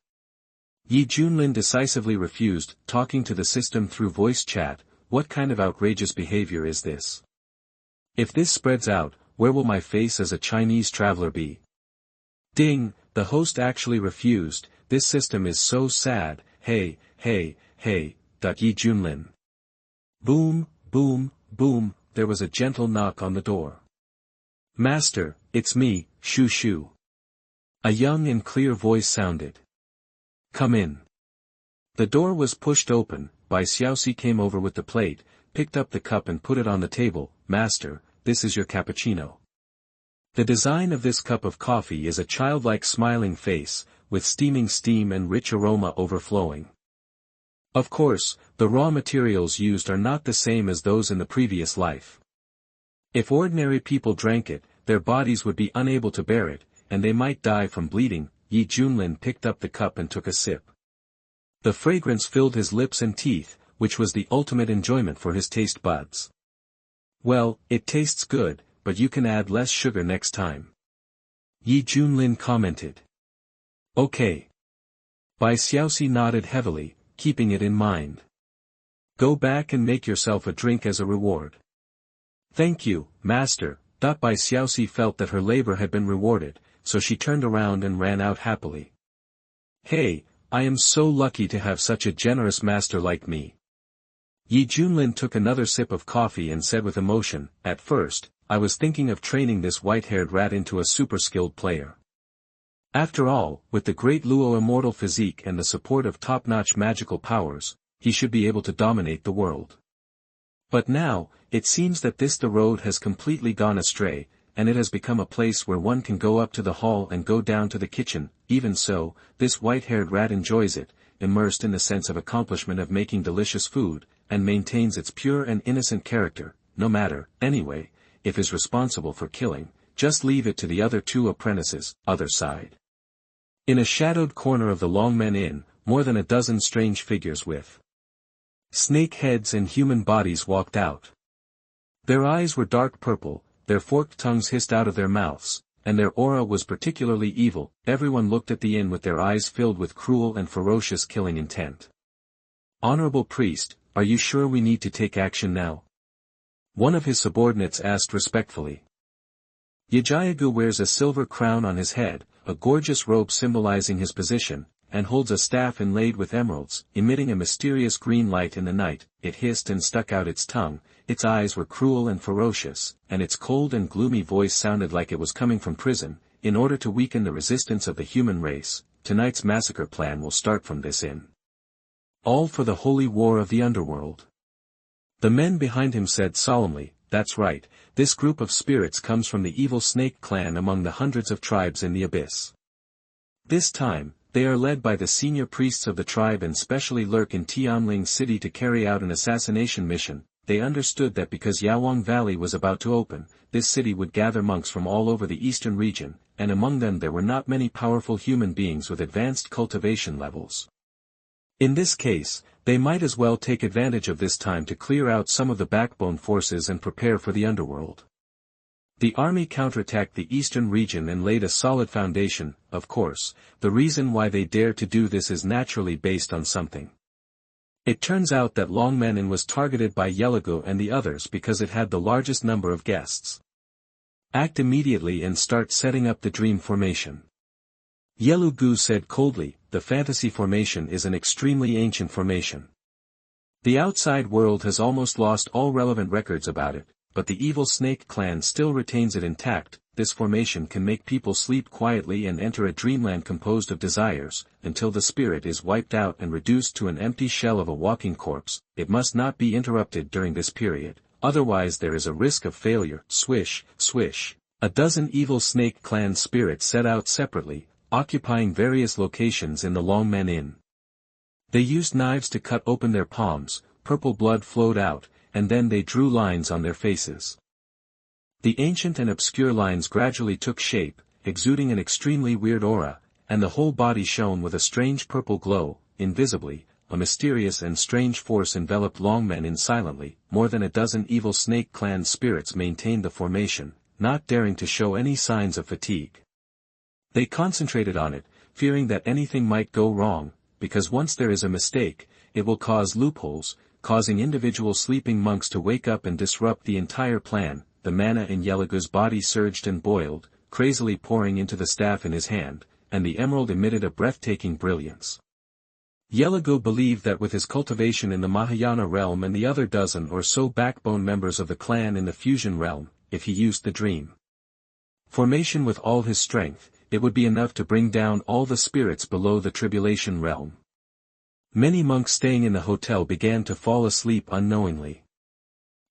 Yi Junlin decisively refused. Talking to the system through voice chat, what kind of outrageous behavior is this? If this spreads out, where will my face as a Chinese traveler be? Ding, the host actually refused. This system is so sad. Hey, hey, hey, Yi Junlin. Boom, boom, boom, there was a gentle knock on the door. Master, it's me, Shu Shu. A young and clear voice sounded. Come in. The door was pushed open. Bai Xiaoxi came over with the plate, picked up the cup and put it on the table. Master, this is your cappuccino. The design of this cup of coffee is a childlike smiling face, with steaming steam and rich aroma overflowing. Of course, the raw materials used are not the same as those in the previous life. If ordinary people drank it, their bodies would be unable to bear it, and they might die from bleeding. Yi Junlin picked up the cup and took a sip. The fragrance filled his lips and teeth, which was the ultimate enjoyment for his taste buds. Well, it tastes good, but you can add less sugar next time. Yi Junlin commented. Okay. Bai Xiaoxi nodded heavily, keeping it in mind. Go back and make yourself a drink as a reward. Thank you, master. Bai Xiaoxi felt that her labor had been rewarded, so she turned around and ran out happily. Hey, I am so lucky to have such a generous master like me. Yi Junlin took another sip of coffee and said with emotion, at first, I was thinking of training this white-haired rat into a super-skilled player. After all, with the great Luo immortal physique and the support of top-notch magical powers, he should be able to dominate the world. But now, it seems that the road has completely gone astray, and it has become a place where one can go up to the hall and go down to the kitchen. Even so, this white-haired rat enjoys it, immersed in the sense of accomplishment of making delicious food, and maintains its pure and innocent character. No matter, anyway, if is responsible for killing, just leave it to the other two apprentices, other side. In a shadowed corner of the Longmen Inn, more than a dozen strange figures with snake heads and human bodies walked out. Their eyes were dark purple, their forked tongues hissed out of their mouths, and their aura was particularly evil. Everyone looked at the inn with their eyes filled with cruel and ferocious killing intent. Honorable priest, are you sure we need to take action now? One of his subordinates asked respectfully. Yajayagu wears a silver crown on his head, a gorgeous robe symbolizing his position, and holds a staff inlaid with emeralds, emitting a mysterious green light in the night. It hissed and stuck out its tongue, its eyes were cruel and ferocious, and its cold and gloomy voice sounded like it was coming from prison. In order to weaken the resistance of the human race, tonight's massacre plan will start from this inn. All for the holy war of the underworld. The men behind him said solemnly, that's right, this group of spirits comes from the evil snake clan among the hundreds of tribes in the abyss. This time, they are led by the senior priests of the tribe and specially lurk in Tianling City to carry out an assassination mission. They understood that because Yawang Valley was about to open, this city would gather monks from all over the eastern region, and among them there were not many powerful human beings with advanced cultivation levels. In this case, they might as well take advantage of this time to clear out some of the backbone forces and prepare for the underworld. The army counterattacked the eastern region and laid a solid foundation. Of course, the reason why they dare to do this is naturally based on something. It turns out that Longmen Inn was targeted by Yelago and the others because it had the largest number of guests. Act immediately and start setting up the dream formation. Yelugu said coldly, the fantasy formation is an extremely ancient formation. The outside world has almost lost all relevant records about it, but the evil snake clan still retains it intact. This formation can make people sleep quietly and enter a dreamland composed of desires, until the spirit is wiped out and reduced to an empty shell of a walking corpse. It must not be interrupted during this period, otherwise there is a risk of failure. Swish, swish. A dozen evil snake clan spirits set out separately, occupying various locations in the Longmen Inn. They used knives to cut open their palms, purple blood flowed out, and then they drew lines on their faces. The ancient and obscure lines gradually took shape, exuding an extremely weird aura, and the whole body shone with a strange purple glow. Invisibly, a mysterious and strange force enveloped Longmen in silently. More than a dozen evil snake clan spirits maintained the formation, not daring to show any signs of fatigue. They concentrated on it, fearing that anything might go wrong, because once there is a mistake, it will cause loopholes, causing individual sleeping monks to wake up and disrupt the entire plan. The mana in Yelagu's body surged and boiled, crazily pouring into the staff in his hand, and the emerald emitted a breathtaking brilliance. Yelagu believed that with his cultivation in the Mahayana realm and the other dozen or so backbone members of the clan in the fusion realm, if he used the dream formation with all his strength, it would be enough to bring down all the spirits below the tribulation realm. Many monks staying in the hotel began to fall asleep unknowingly.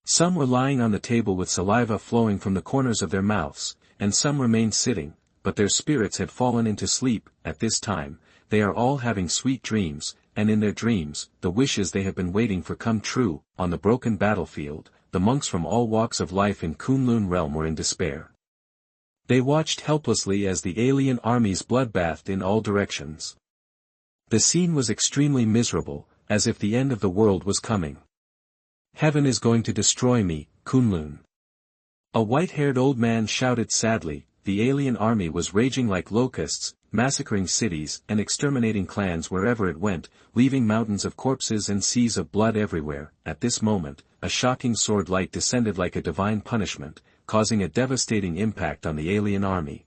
Some were lying on the table with saliva flowing from the corners of their mouths, and some remained sitting, but their spirits had fallen into sleep. At this time, they are all having sweet dreams, and in their dreams, the wishes they have been waiting for come true. On the broken battlefield, the monks from all walks of life in Kunlun realm were in despair. They watched helplessly as the alien armies bloodbathed in all directions. The scene was extremely miserable, as if the end of the world was coming. Heaven is going to destroy me, Kunlun. A white-haired old man shouted sadly. The alien army was raging like locusts, massacring cities and exterminating clans wherever it went, leaving mountains of corpses and seas of blood everywhere. At this moment, a shocking sword light descended like a divine punishment, causing a devastating impact on the alien army.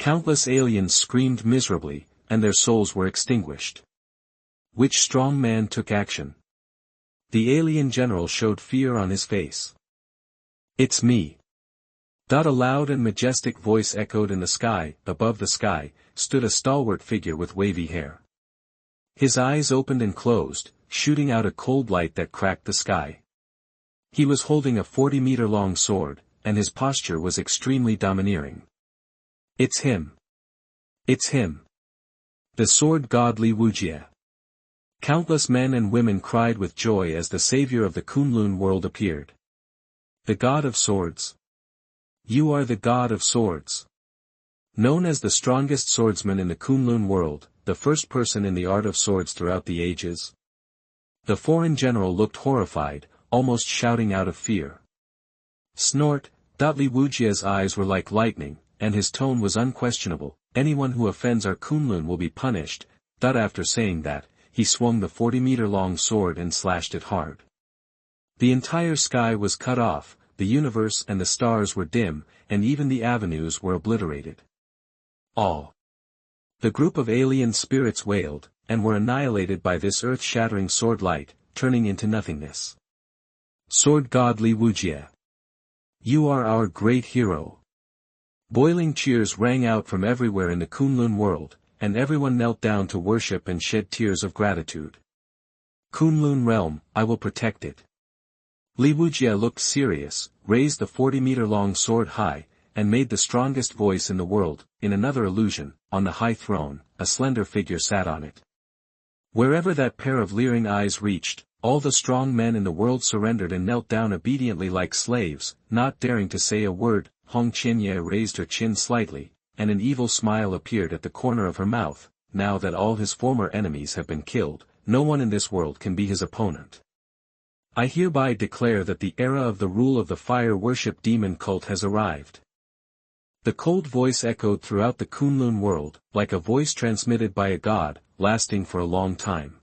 Countless aliens screamed miserably, and their souls were extinguished. Which strong man took action? The alien general showed fear on his face. It's me. A loud and majestic voice echoed in the sky. Above the sky, stood a stalwart figure with wavy hair. His eyes opened and closed, shooting out a cold light that cracked the sky. He was holding a 40-meter-long sword, and his posture was extremely domineering. It's him. It's him. The sword god Li Wujie. Countless men and women cried with joy as the savior of the Kunlun world appeared. The god of swords. You are the god of swords. Known as the strongest swordsman in the Kunlun world, the first person in the art of swords throughout the ages. The foreign general looked horrified, almost shouting out of fear. Snort. Li Wujie's eyes were like lightning, and his tone was unquestionable. Anyone who offends our Kunlun will be punished. After saying that, he swung the 40-meter-long sword and slashed it hard. The entire sky was cut off, the universe and the stars were dim, and even the avenues were obliterated. All. The group of alien spirits wailed, and were annihilated by this earth-shattering sword light, turning into nothingness. Sword god Li Wujie. You are our great hero. Boiling cheers rang out from everywhere in the Kunlun world, and everyone knelt down to worship and shed tears of gratitude. Kunlun realm, I will protect it. Li Wujie looked serious, raised the 40-meter-long sword high, and made the strongest voice in the world. In another illusion, on the high throne, a slender figure sat on it. Wherever that pair of leering eyes reached, all the strong men in the world surrendered and knelt down obediently like slaves, not daring to say a word. Hong Qianye raised her chin slightly, and an evil smile appeared at the corner of her mouth. Now that all his former enemies have been killed, no one in this world can be his opponent. I hereby declare that the era of the rule of the fire worship demon cult has arrived. The cold voice echoed throughout the Kunlun world, like a voice transmitted by a god, lasting for a long time.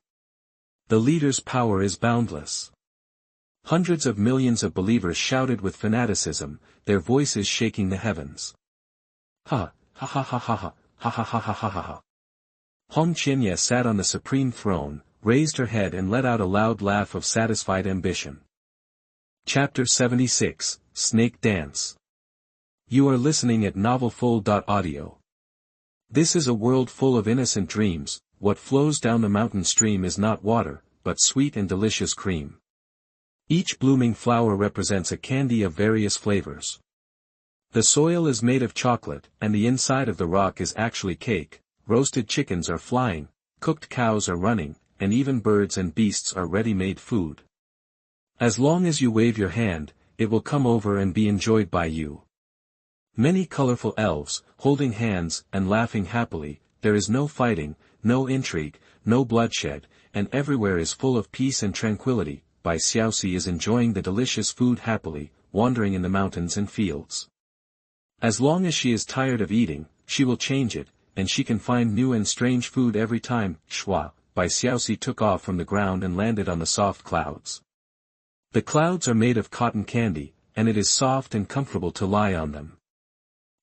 The leader's power is boundless. Hundreds of millions of believers shouted with fanaticism, their voices shaking the heavens. Ha, ha ha ha ha ha, ha ha ha ha ha ha ha. Hong Qianye sat on the supreme throne, raised her head and let out a loud laugh of satisfied ambition. Chapter 76, Snake Dance. You are listening at novelfull.audio. This is a world full of innocent dreams. What flows down the mountain stream is not water, but sweet and delicious cream. Each blooming flower represents a candy of various flavors. The soil is made of chocolate, and the inside of the rock is actually cake. Roasted chickens are flying, cooked cows are running, and even birds and beasts are ready-made food. As long as you wave your hand, it will come over and be enjoyed by you. Many colorful elves, holding hands and laughing happily, there is no fighting, no intrigue, no bloodshed, and everywhere is full of peace and tranquility. Bai Xiaoxi is enjoying the delicious food happily, wandering in the mountains and fields. As long as she is tired of eating, she will change it, and she can find new and strange food every time. Shua, Bai Xiaoxi took off from the ground and landed on the soft clouds. The clouds are made of cotton candy, and it is soft and comfortable to lie on them.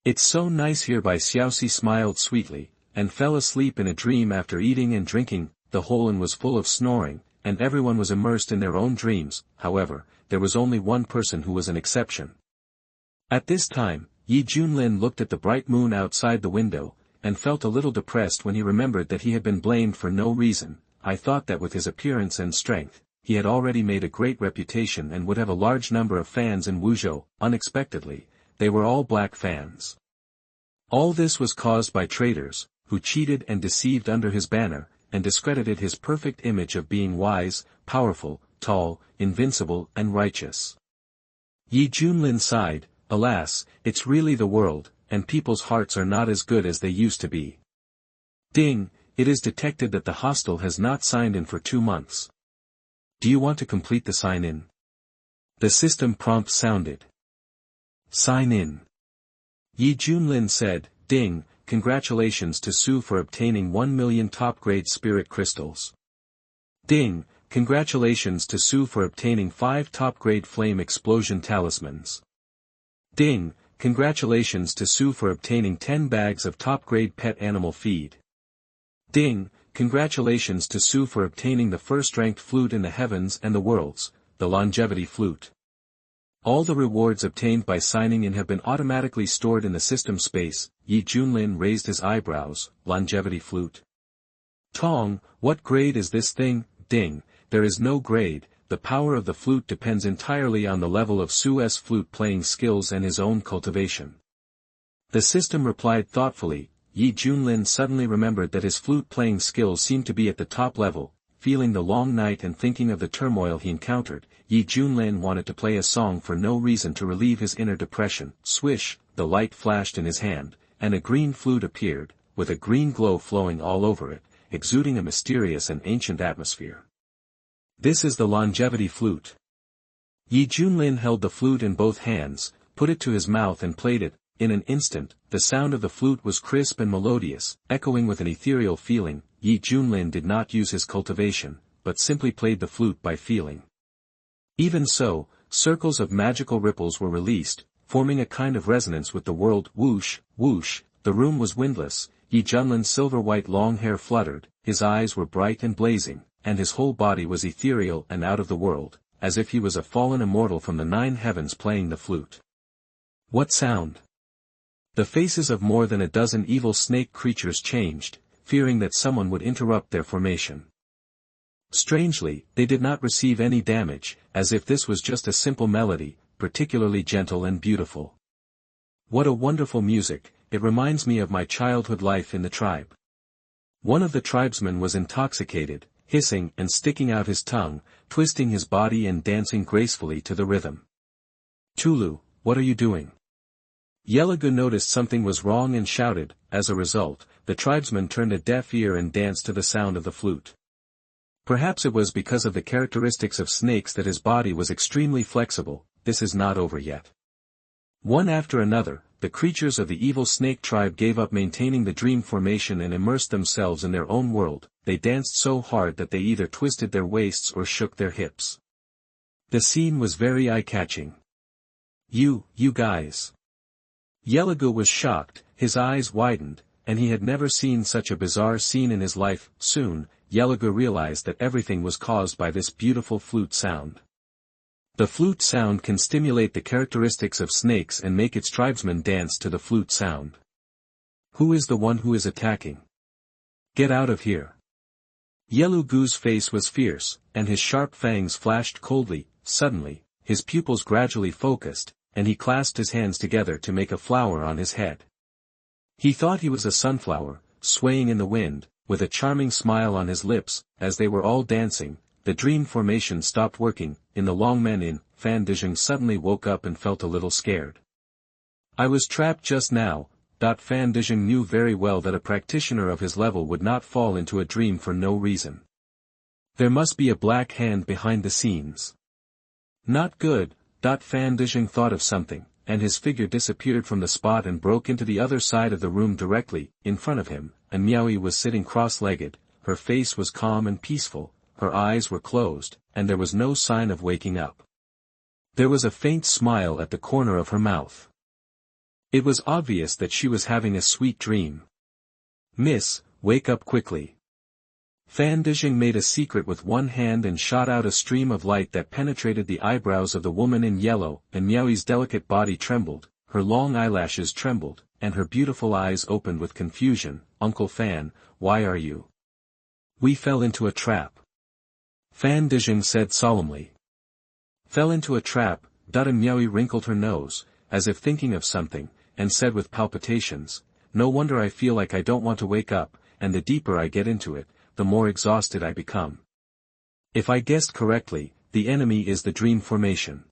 It's so nice here. Bai Xiaoxi smiled sweetly, and fell asleep in a dream after eating and drinking. The whole inn was full of snoring, and everyone was immersed in their own dreams. However, there was only one person who was an exception. At this time, Junlin looked at the bright moon outside the window, and felt a little depressed when he remembered that he had been blamed for no reason. I thought that with his appearance and strength, he had already made a great reputation and would have a large number of fans in Wuzhou. Unexpectedly, they were all black fans. All this was caused by traitors, who cheated and deceived under his banner, and discredited his perfect image of being wise, powerful, tall, invincible and righteous. Junlin sighed, alas, it's really the world, and people's hearts are not as good as they used to be. Ding, it is detected that the hostel has not signed in for 2 months. Do you want to complete the sign-in? The system prompt sounded. Sign in. Junlin said, Ding, congratulations to Su for obtaining 1 million top-grade spirit crystals. Ding, congratulations to Su for obtaining 5 top-grade flame explosion talismans. Ding, congratulations to Su for obtaining 10 bags of top-grade pet animal feed. Ding, congratulations to Su for obtaining the first-ranked flute in the heavens and the worlds, the longevity flute. All the rewards obtained by signing in have been automatically stored in the system space. Junlin raised his eyebrows. Longevity flute. Tong, what grade is this thing? Ding, there is no grade, the power of the flute depends entirely on the level of Su's flute playing skills and his own cultivation. The system replied thoughtfully. Junlin suddenly remembered that his flute playing skills seemed to be at the top level. Feeling the long night and thinking of the turmoil he encountered, Junlin wanted to play a song for no reason to relieve his inner depression. Swish, the light flashed in his hand, and a green flute appeared, with a green glow flowing all over it, exuding a mysterious and ancient atmosphere. This is the longevity flute. Junlin held the flute in both hands, put it to his mouth and played it. In an instant, the sound of the flute was crisp and melodious, echoing with an ethereal feeling. Junlin did not use his cultivation, but simply played the flute by feeling. Even so, circles of magical ripples were released, forming a kind of resonance with the world. Whoosh, whoosh, the room was windless. Junlin's silver-white long hair fluttered, his eyes were bright and blazing, and his whole body was ethereal and out of the world, as if he was a fallen immortal from the 9 heavens playing the flute. What sound? The faces of more than a dozen evil snake creatures changed, fearing that someone would interrupt their formation. Strangely, they did not receive any damage, as if this was just a simple melody, particularly gentle and beautiful. What a wonderful music, it reminds me of my childhood life in the tribe. One of the tribesmen was intoxicated, hissing and sticking out his tongue, twisting his body and dancing gracefully to the rhythm. Tulu, what are you doing? Yelagu noticed something was wrong and shouted. As a result, the tribesman turned a deaf ear and danced to the sound of the flute. Perhaps it was because of the characteristics of snakes that his body was extremely flexible. This is not over yet. One after another, the creatures of the evil snake tribe gave up maintaining the dream formation and immersed themselves in their own world. They danced so hard that they either twisted their waists or shook their hips. The scene was very eye-catching. You guys. Yelagu was shocked, his eyes widened, and he had never seen such a bizarre scene in his life. Soon, Yelagu realized that everything was caused by this beautiful flute sound. The flute sound can stimulate the characteristics of snakes and make its tribesmen dance to the flute sound. Who is the one who is attacking? Get out of here. Yelagu's face was fierce, and his sharp fangs flashed coldly. Suddenly, his pupils gradually focused, and he clasped his hands together to make a flower on his head. He thought he was a sunflower, swaying in the wind, with a charming smile on his lips, as they were all dancing. The dream formation stopped working. In the long men in, Fan Dizheng suddenly woke up and felt a little scared. I was trapped just now. Fan Dizheng knew very well that a practitioner of his level would not fall into a dream for no reason. There must be a black hand behind the scenes. Not good. Fan Dizheng thought of something, and his figure disappeared from the spot and broke into the other side of the room directly. In front of him, a Miaoyi was sitting cross-legged. Her face was calm and peaceful, her eyes were closed, and there was no sign of waking up. There was a faint smile at the corner of her mouth. It was obvious that she was having a sweet dream. Miss, wake up quickly. Fan Dizheng made a secret with one hand and shot out a stream of light that penetrated the eyebrows of the woman in yellow, and Miaoyi's delicate body trembled, her long eyelashes trembled, and her beautiful eyes opened with confusion. Uncle Fan, why are you? We fell into a trap. Fan Dizheng said solemnly. Fell into a trap. Miaoyi wrinkled her nose, as if thinking of something, and said with palpitations, no wonder I feel like I don't want to wake up, and the deeper I get into it, the more exhausted I become. If I guessed correctly, the enemy is the dream formation.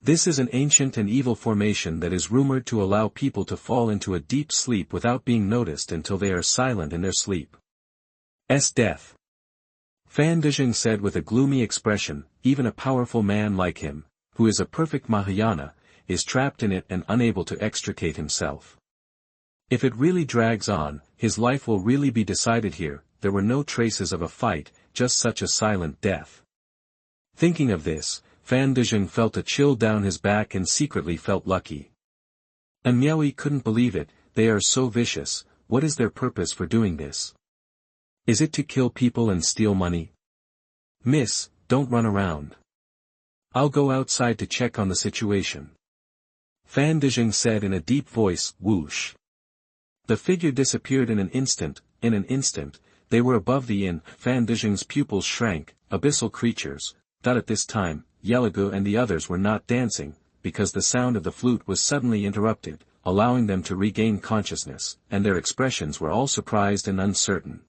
This is an ancient and evil formation that is rumored to allow people to fall into a deep sleep without being noticed until they are silent in their sleep. Death. Fan Dizheng said with a gloomy expression, even a powerful man like him, who is a perfect Mahayana, is trapped in it and unable to extricate himself. If it really drags on, his life will really be decided here. There were no traces of a fight, just such a silent death. Thinking of this, Fan Dizheng felt a chill down his back and secretly felt lucky. And Miaoyi couldn't believe it. They are so vicious. What is their purpose for doing this? Is it to kill people and steal money? Miss, don't run around. I'll go outside to check on the situation. Fan Dizheng said in a deep voice. Whoosh. The figure disappeared in an instant. In an instant, they were above the inn. Fan Dizheng's pupils shrank. Abyssal creatures. At this time, Yelagu and the others were not dancing, because the sound of the flute was suddenly interrupted, allowing them to regain consciousness, and their expressions were all surprised and uncertain.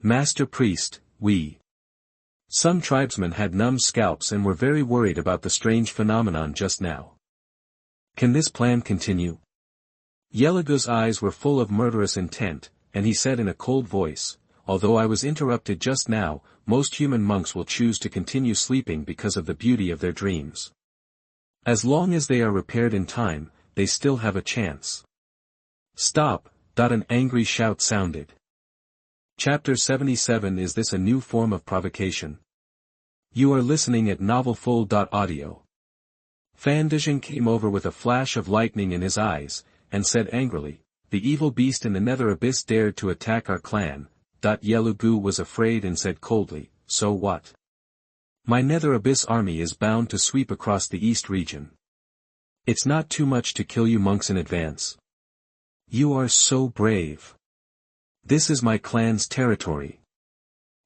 Master Priest, we. Some tribesmen had numb scalps and were very worried about the strange phenomenon just now. Can this plan continue? Yelagu's eyes were full of murderous intent, and he said in a cold voice, although I was interrupted just now, most human monks will choose to continue sleeping because of the beauty of their dreams. As long as they are repaired in time, they still have a chance. Stop! An angry shout sounded. Chapter 77. Is this a new form of provocation? You are listening at novelfull.audio. Fan Dizheng came over with a flash of lightning in his eyes, and said angrily, the evil beast in the nether abyss dared to attack our clan. Yelagu was afraid and said coldly, so what? My nether abyss army is bound to sweep across the east region. It's not too much to kill you monks in advance. You are so brave. This is my clan's territory.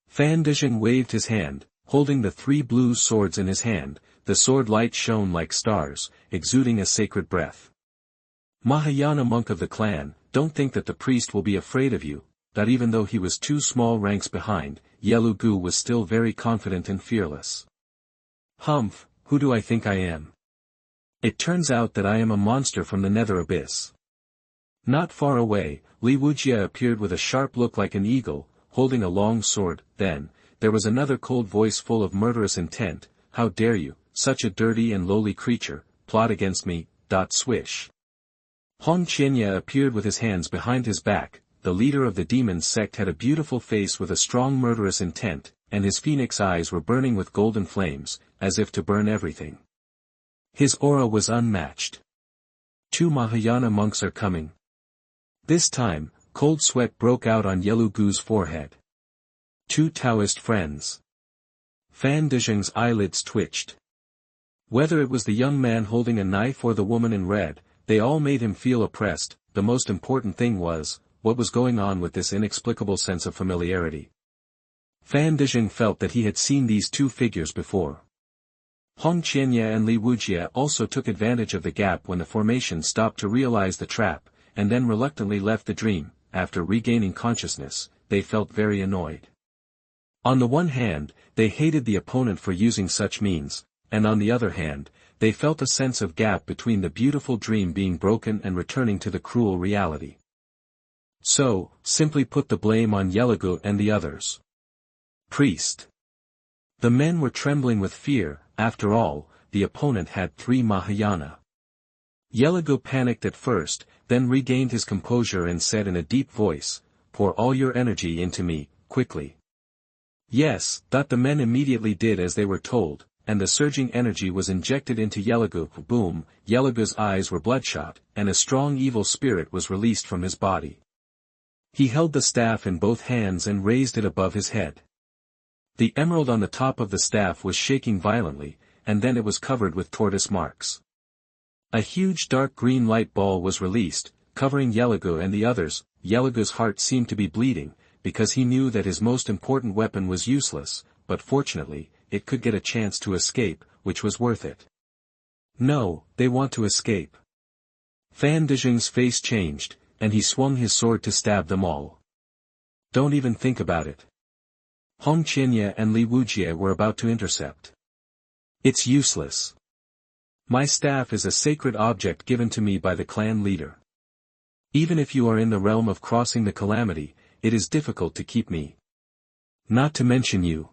Fan Dizheng waved his hand, holding the 3 blue swords in his hand. The sword light shone like stars, exuding a sacred breath. Mahayana monk of the clan, don't think that the priest will be afraid of you. That even though he was 2 small ranks behind, Yelagu was still very confident and fearless. Humph, who do I think I am? It turns out that I am a monster from the nether abyss. Not far away, Li Wujie appeared with a sharp look like an eagle, holding a long sword. Then, there was another cold voice full of murderous intent. How dare you, such a dirty and lowly creature, plot against me. Swish. Hong Qianye appeared with his hands behind his back. The leader of the demon sect had a beautiful face with a strong murderous intent, and his phoenix eyes were burning with golden flames, as if to burn everything. His aura was unmatched. 2 Mahayana monks are coming. This time, cold sweat broke out on Yelagu's forehead. 2 Taoist friends. Fan Dizheng's eyelids twitched. Whether it was the young man holding a knife or the woman in red, they all made him feel oppressed. The most important thing was, what was going on with this inexplicable sense of familiarity? Fan Dizheng felt that he had seen these 2 figures before. Hong Qianye and Li Wujie also took advantage of the gap when the formation stopped to realize the trap, and then reluctantly left the dream. After regaining consciousness, they felt very annoyed. On the one hand, they hated the opponent for using such means, and on the other hand, they felt a sense of gap between the beautiful dream being broken and returning to the cruel reality. So, simply put the blame on Yelagu and the others. Priest. The men were trembling with fear. After all, the opponent had 3 Mahayana. Yelagu panicked at first, then regained his composure and said in a deep voice, "Pour all your energy into me, quickly." Yes, that the men immediately did as they were told, and the surging energy was injected into Yelagu. Boom, Yelagu's eyes were bloodshot, and a strong evil spirit was released from his body. He held the staff in both hands and raised it above his head. The emerald on the top of the staff was shaking violently, and then it was covered with tortoise marks. A huge dark green light ball was released, covering Yelagu and the others. Yelagu's heart seemed to be bleeding, because he knew that his most important weapon was useless, but fortunately, it could get a chance to escape, which was worth it. No, they want to escape. Fan Dizheng's face changed, and he swung his sword to stab them all. Don't even think about it. Hong Qianye and Li Wujie were about to intercept. It's useless. My staff is a sacred object given to me by the clan leader. Even if you are in the realm of crossing the calamity, it is difficult to keep me. Not to mention you.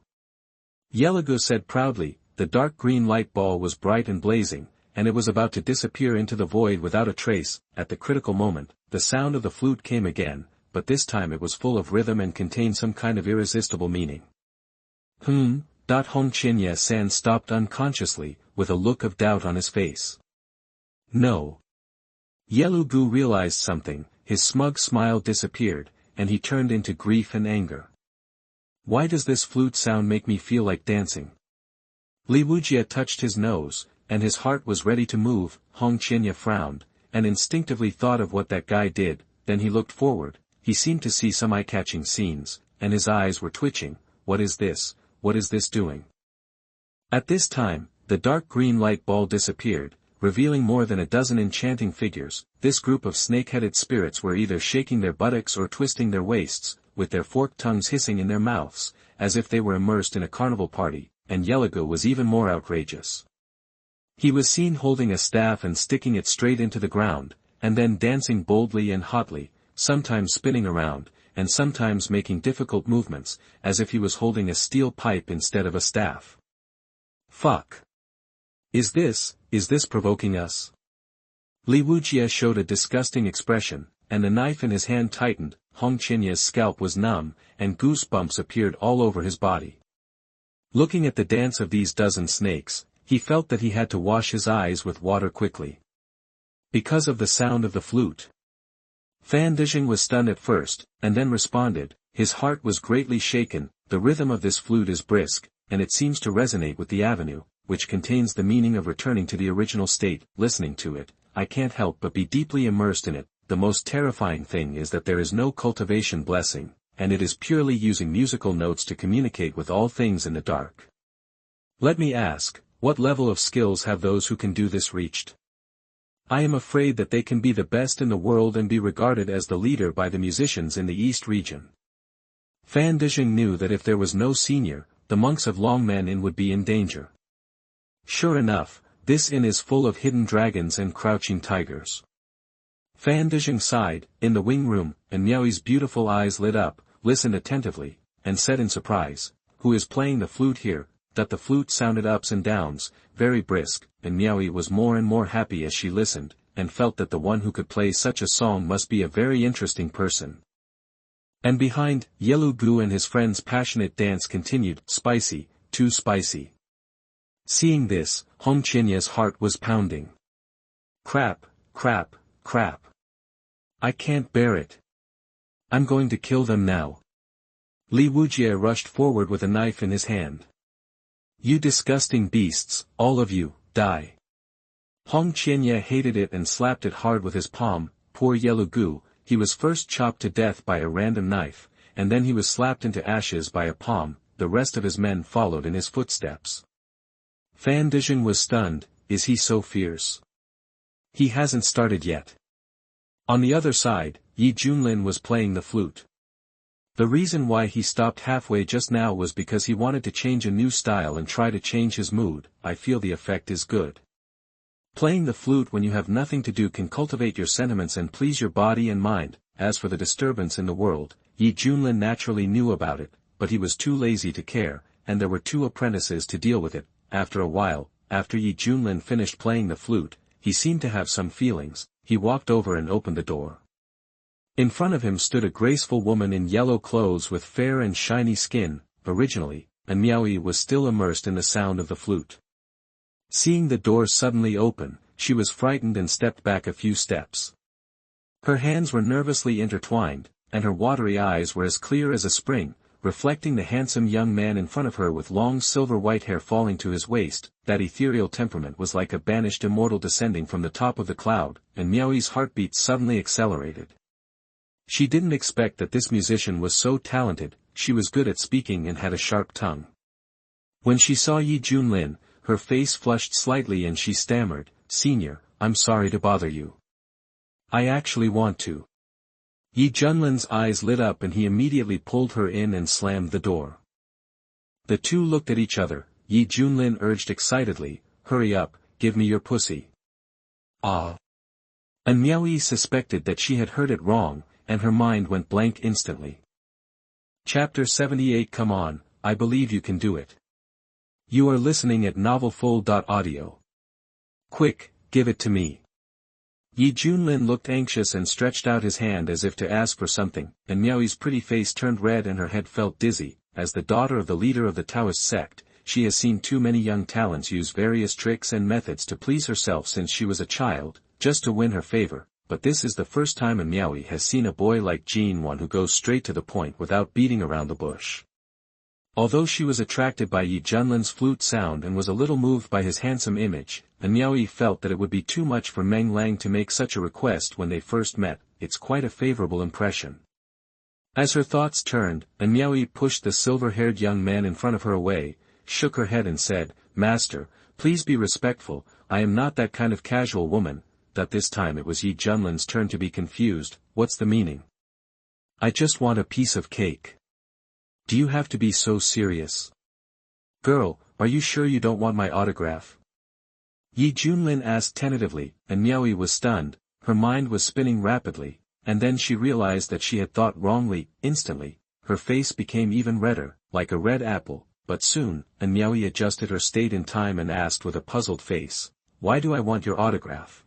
Yelagu said proudly. The dark green light ball was bright and blazing, and it was about to disappear into the void without a trace. At the critical moment, the sound of the flute came again, but this time it was full of rhythm and contained some kind of irresistible meaning. Hong Qianye-san stopped unconsciously, with a look of doubt on his face. No. Yelagu realized something, his smug smile disappeared, and he turned into grief and anger. Why does this flute sound make me feel like dancing? Li Wujie touched his nose, and his heart was ready to move. Hong Qianye frowned, and instinctively thought of what that guy did. Then he looked forward. He seemed to see some eye-catching scenes, and his eyes were twitching. What is this? What is this doing? At this time, the dark green light ball disappeared, revealing more than a dozen enchanting figures. This group of snake-headed spirits were either shaking their buttocks or twisting their waists, with their forked tongues hissing in their mouths, as if they were immersed in a carnival party, and Yelagu was even more outrageous. He was seen holding a staff and sticking it straight into the ground, and then dancing boldly and hotly, sometimes spinning around, and sometimes making difficult movements, as if he was holding a steel pipe instead of a staff. Fuck. Is this provoking us? Li Wujie showed a disgusting expression, and the knife in his hand tightened. Hong Qianye's scalp was numb, and goosebumps appeared all over his body. Looking at the dance of these dozen snakes, he felt that he had to wash his eyes with water quickly. Because of the sound of the flute. Fan Dizheng was stunned at first, and then responded. His heart was greatly shaken. The rhythm of this flute is brisk, and it seems to resonate with the avenue, which contains the meaning of returning to the original state. Listening to it, I can't help but be deeply immersed in it. The most terrifying thing is that there is no cultivation blessing, and it is purely using musical notes to communicate with all things in the dark. Let me ask, what level of skills have those who can do this reached? I am afraid that they can be the best in the world and be regarded as the leader by the musicians in the East region. Fan Dizheng knew that if there was no senior, the monks of Longmen Inn would be in danger. Sure enough, this inn is full of hidden dragons and crouching tigers. Fan Dizheng sighed. In the wing room, and Miaoi's beautiful eyes lit up, listened attentively, and said in surprise, "Who is playing the flute here?" That the flute sounded ups and downs, very brisk, and Miaoi was more and more happy as she listened, and felt that the one who could play such a song must be a very interesting person. And behind, Yelagu and his friend's passionate dance continued. Spicy, too spicy. Seeing this, Hong Qianye's heart was pounding. Crap, crap, crap. I can't bear it. I'm going to kill them now. Li Wujie rushed forward with a knife in his hand. You disgusting beasts, all of you, die. Hong Qianye hated it and slapped it hard with his palm. Poor Yelagu, he was first chopped to death by a random knife, and then he was slapped into ashes by a palm. The rest of his men followed in his footsteps. Fan Dizheng was stunned. Is he so fierce? He hasn't started yet. On the other side, Yi Junlin was playing the flute. The reason why he stopped halfway just now was because he wanted to change a new style and try to change his mood. I feel the effect is good. Playing the flute when you have nothing to do can cultivate your sentiments and please your body and mind. As for the disturbance in the world, Yi Junlin naturally knew about it, but he was too lazy to care, and there were 2 apprentices to deal with it. After a while, after Yi Junlin finished playing the flute, he seemed to have some feelings. He walked over and opened the door. In front of him stood a graceful woman in yellow clothes with fair and shiny skin. Originally, and Miaoyi was still immersed in the sound of the flute. Seeing the door suddenly open, she was frightened and stepped back a few steps. Her hands were nervously intertwined, and her watery eyes were as clear as a spring, reflecting the handsome young man in front of her with long silver white hair falling to his waist. That ethereal temperament was like a banished immortal descending from the top of the cloud, and Miaoyi's heartbeat suddenly accelerated. She didn't expect that this musician was so talented. She was good at speaking and had a sharp tongue. When she saw Yi Junlin, her face flushed slightly and she stammered, "Senior, I'm sorry to bother you. I actually want to." Yi Junlin's eyes lit up and he immediately pulled her in and slammed the door. The 2 looked at each other. Yi Junlin urged excitedly, "Hurry up, give me your pussy." Ah. And Miaoyi suspected that she had heard it wrong, and her mind went blank instantly. Chapter 78. Come on, I believe you can do it. You are listening at novelfull.audio. Quick, give it to me. Yi Junlin looked anxious and stretched out his hand as if to ask for something, and Miaoyi's pretty face turned red and her head felt dizzy. As the daughter of the leader of the Taoist sect, she has seen too many young talents use various tricks and methods to please herself since she was a child, just to win her favor. But this is the first time Miaoyi has seen a boy like Xuanhuan who goes straight to the point without beating around the bush. Although she was attracted by Yi Junlin's flute sound and was a little moved by his handsome image, Miaoyi felt that it would be too much for Meng Lang to make such a request when they first met. It's quite a favorable impression. As her thoughts turned, Miaoyi pushed the silver-haired young man in front of her away, shook her head and said, "Master, please be respectful, I am not that kind of casual woman." That this time it was Yi Junlin's turn to be confused. "What's the meaning? I just want a piece of cake. Do you have to be so serious? Girl, are you sure you don't want my autograph?" Yi Junlin asked tentatively, and Miaoyi was stunned. Her mind was spinning rapidly, and then she realized that she had thought wrongly. Instantly, her face became even redder, like a red apple, but soon, Miaoyi adjusted her state in time and asked with a puzzled face, "Why do I want your autograph?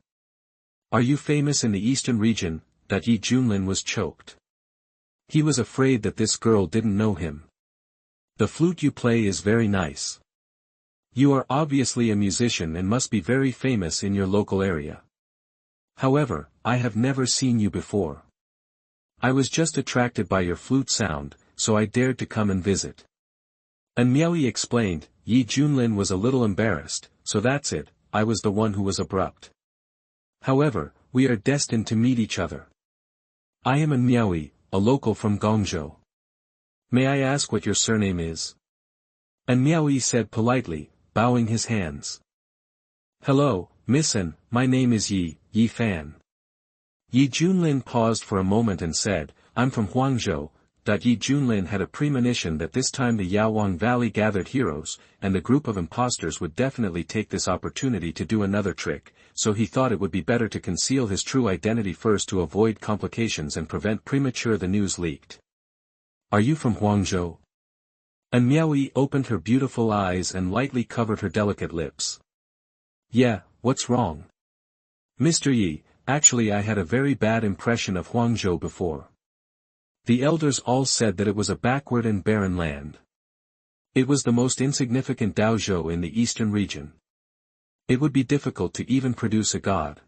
Are you famous in the eastern region?" That Yi Junlin was choked. He was afraid that this girl didn't know him. "The flute you play is very nice. You are obviously a musician and must be very famous in your local area. However, I have never seen you before. I was just attracted by your flute sound, so I dared to come and visit." And Miaoyi explained. Yi Junlin was a little embarrassed. "So that's it, I was the one who was abrupt. However, we are destined to meet each other. I am Miaoyi, a local from Guangzhou. May I ask what your surname is?" And Miaoyi said politely, bowing his hands. "Hello, Miss An, my name is Yi Fan." Yi Junlin paused for a moment and said, "I'm from Huangzhou." Yi Junlin had a premonition that this time the Yaowang Valley gathered heroes, and the group of imposters would definitely take this opportunity to do another trick, so he thought it would be better to conceal his true identity first to avoid complications and prevent premature the news leaked. "Are you from Huangzhou?" And Miaoyi opened her beautiful eyes and lightly covered her delicate lips. "Yeah, what's wrong?" "Mr. Yi, actually I had a very bad impression of Huangzhou before. The elders all said that it was a backward and barren land. It was the most insignificant douzhou in the eastern region. It would be difficult to even produce a god."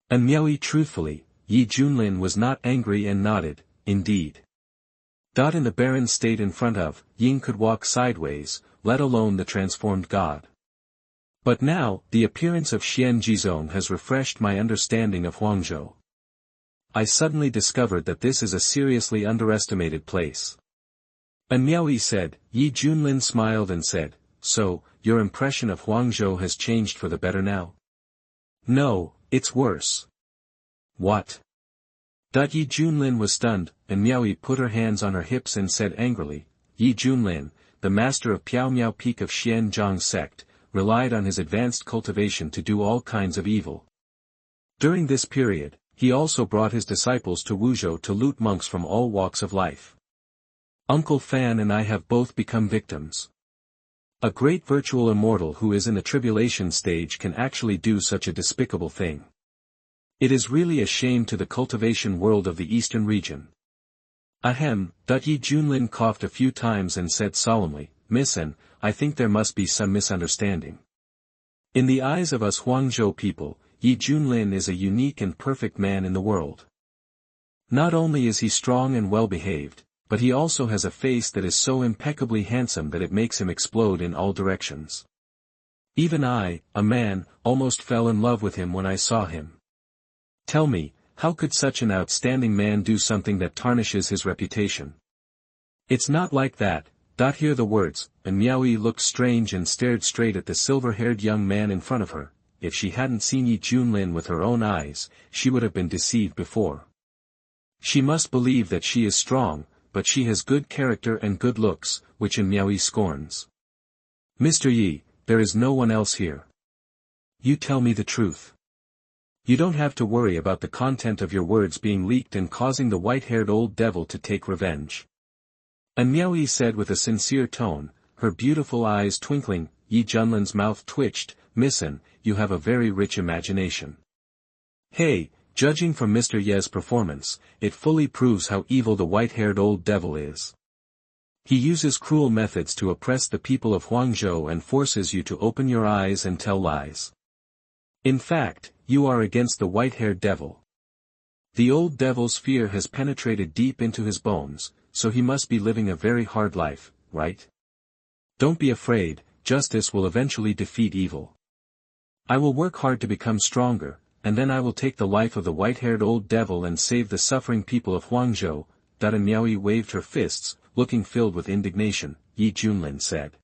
And Miaoyi truthfully, Yi Junlin was not angry and nodded, "Indeed. In the barren state in front of, Ying could walk sideways, let alone the transformed god. But now, the appearance of Xian Jizong has refreshed my understanding of Huangzhou. I suddenly discovered that this is a seriously underestimated place." And Miaoyi said. Yi Junlin smiled and said, "So, your impression of Huangzhou has changed for the better now?" "No, it's worse." "What?" Yi Junlin was stunned, and Miaoyi put her hands on her hips and said angrily, Yi Junlin, the master of Piao Miao Peak of Xianzhang sect, relied on his advanced cultivation to do all kinds of evil. During this period, he also brought his disciples to Wuzhou to loot monks from all walks of life. Uncle Fan and I have both become victims. A great virtual immortal who is in the tribulation stage can actually do such a despicable thing. It is really a shame to the cultivation world of the eastern region. Ahem, Yi Junlin coughed a few times and said solemnly, Missen, I think there must be some misunderstanding. In the eyes of us Huangzhou people, Yi Junlin is a unique and perfect man in the world. Not only is he strong and well-behaved, but he also has a face that is so impeccably handsome that it makes him explode in all directions. Even I, a man, almost fell in love with him when I saw him. Tell me, how could such an outstanding man do something that tarnishes his reputation? It's not like that. Hear the words, and Miaoyi looked strange and stared straight at the silver-haired young man in front of her. If she hadn't seen Yi Junlin with her own eyes, she would have been deceived before. She must believe that she is strong, but she has good character and good looks, which in Miaoyi scorns. Mr. Yi, there is no one else here. You tell me the truth. You don't have to worry about the content of your words being leaked and causing the white-haired old devil to take revenge. And Miaoyi said with a sincere tone, her beautiful eyes twinkling. Yi Junlin's mouth twitched, Missen, you have a very rich imagination. Hey, judging from Mr. Ye's performance, it fully proves how evil the white-haired old devil is. He uses cruel methods to oppress the people of Huangzhou and forces you to open your eyes and tell lies. In fact, you are against the white-haired devil. The old devil's fear has penetrated deep into his bones, so he must be living a very hard life, right? Don't be afraid, justice will eventually defeat evil. I will work hard to become stronger, and then I will take the life of the white-haired old devil and save the suffering people of Huangzhou. And Miaoyi waved her fists, looking filled with indignation, Yi Junlin said.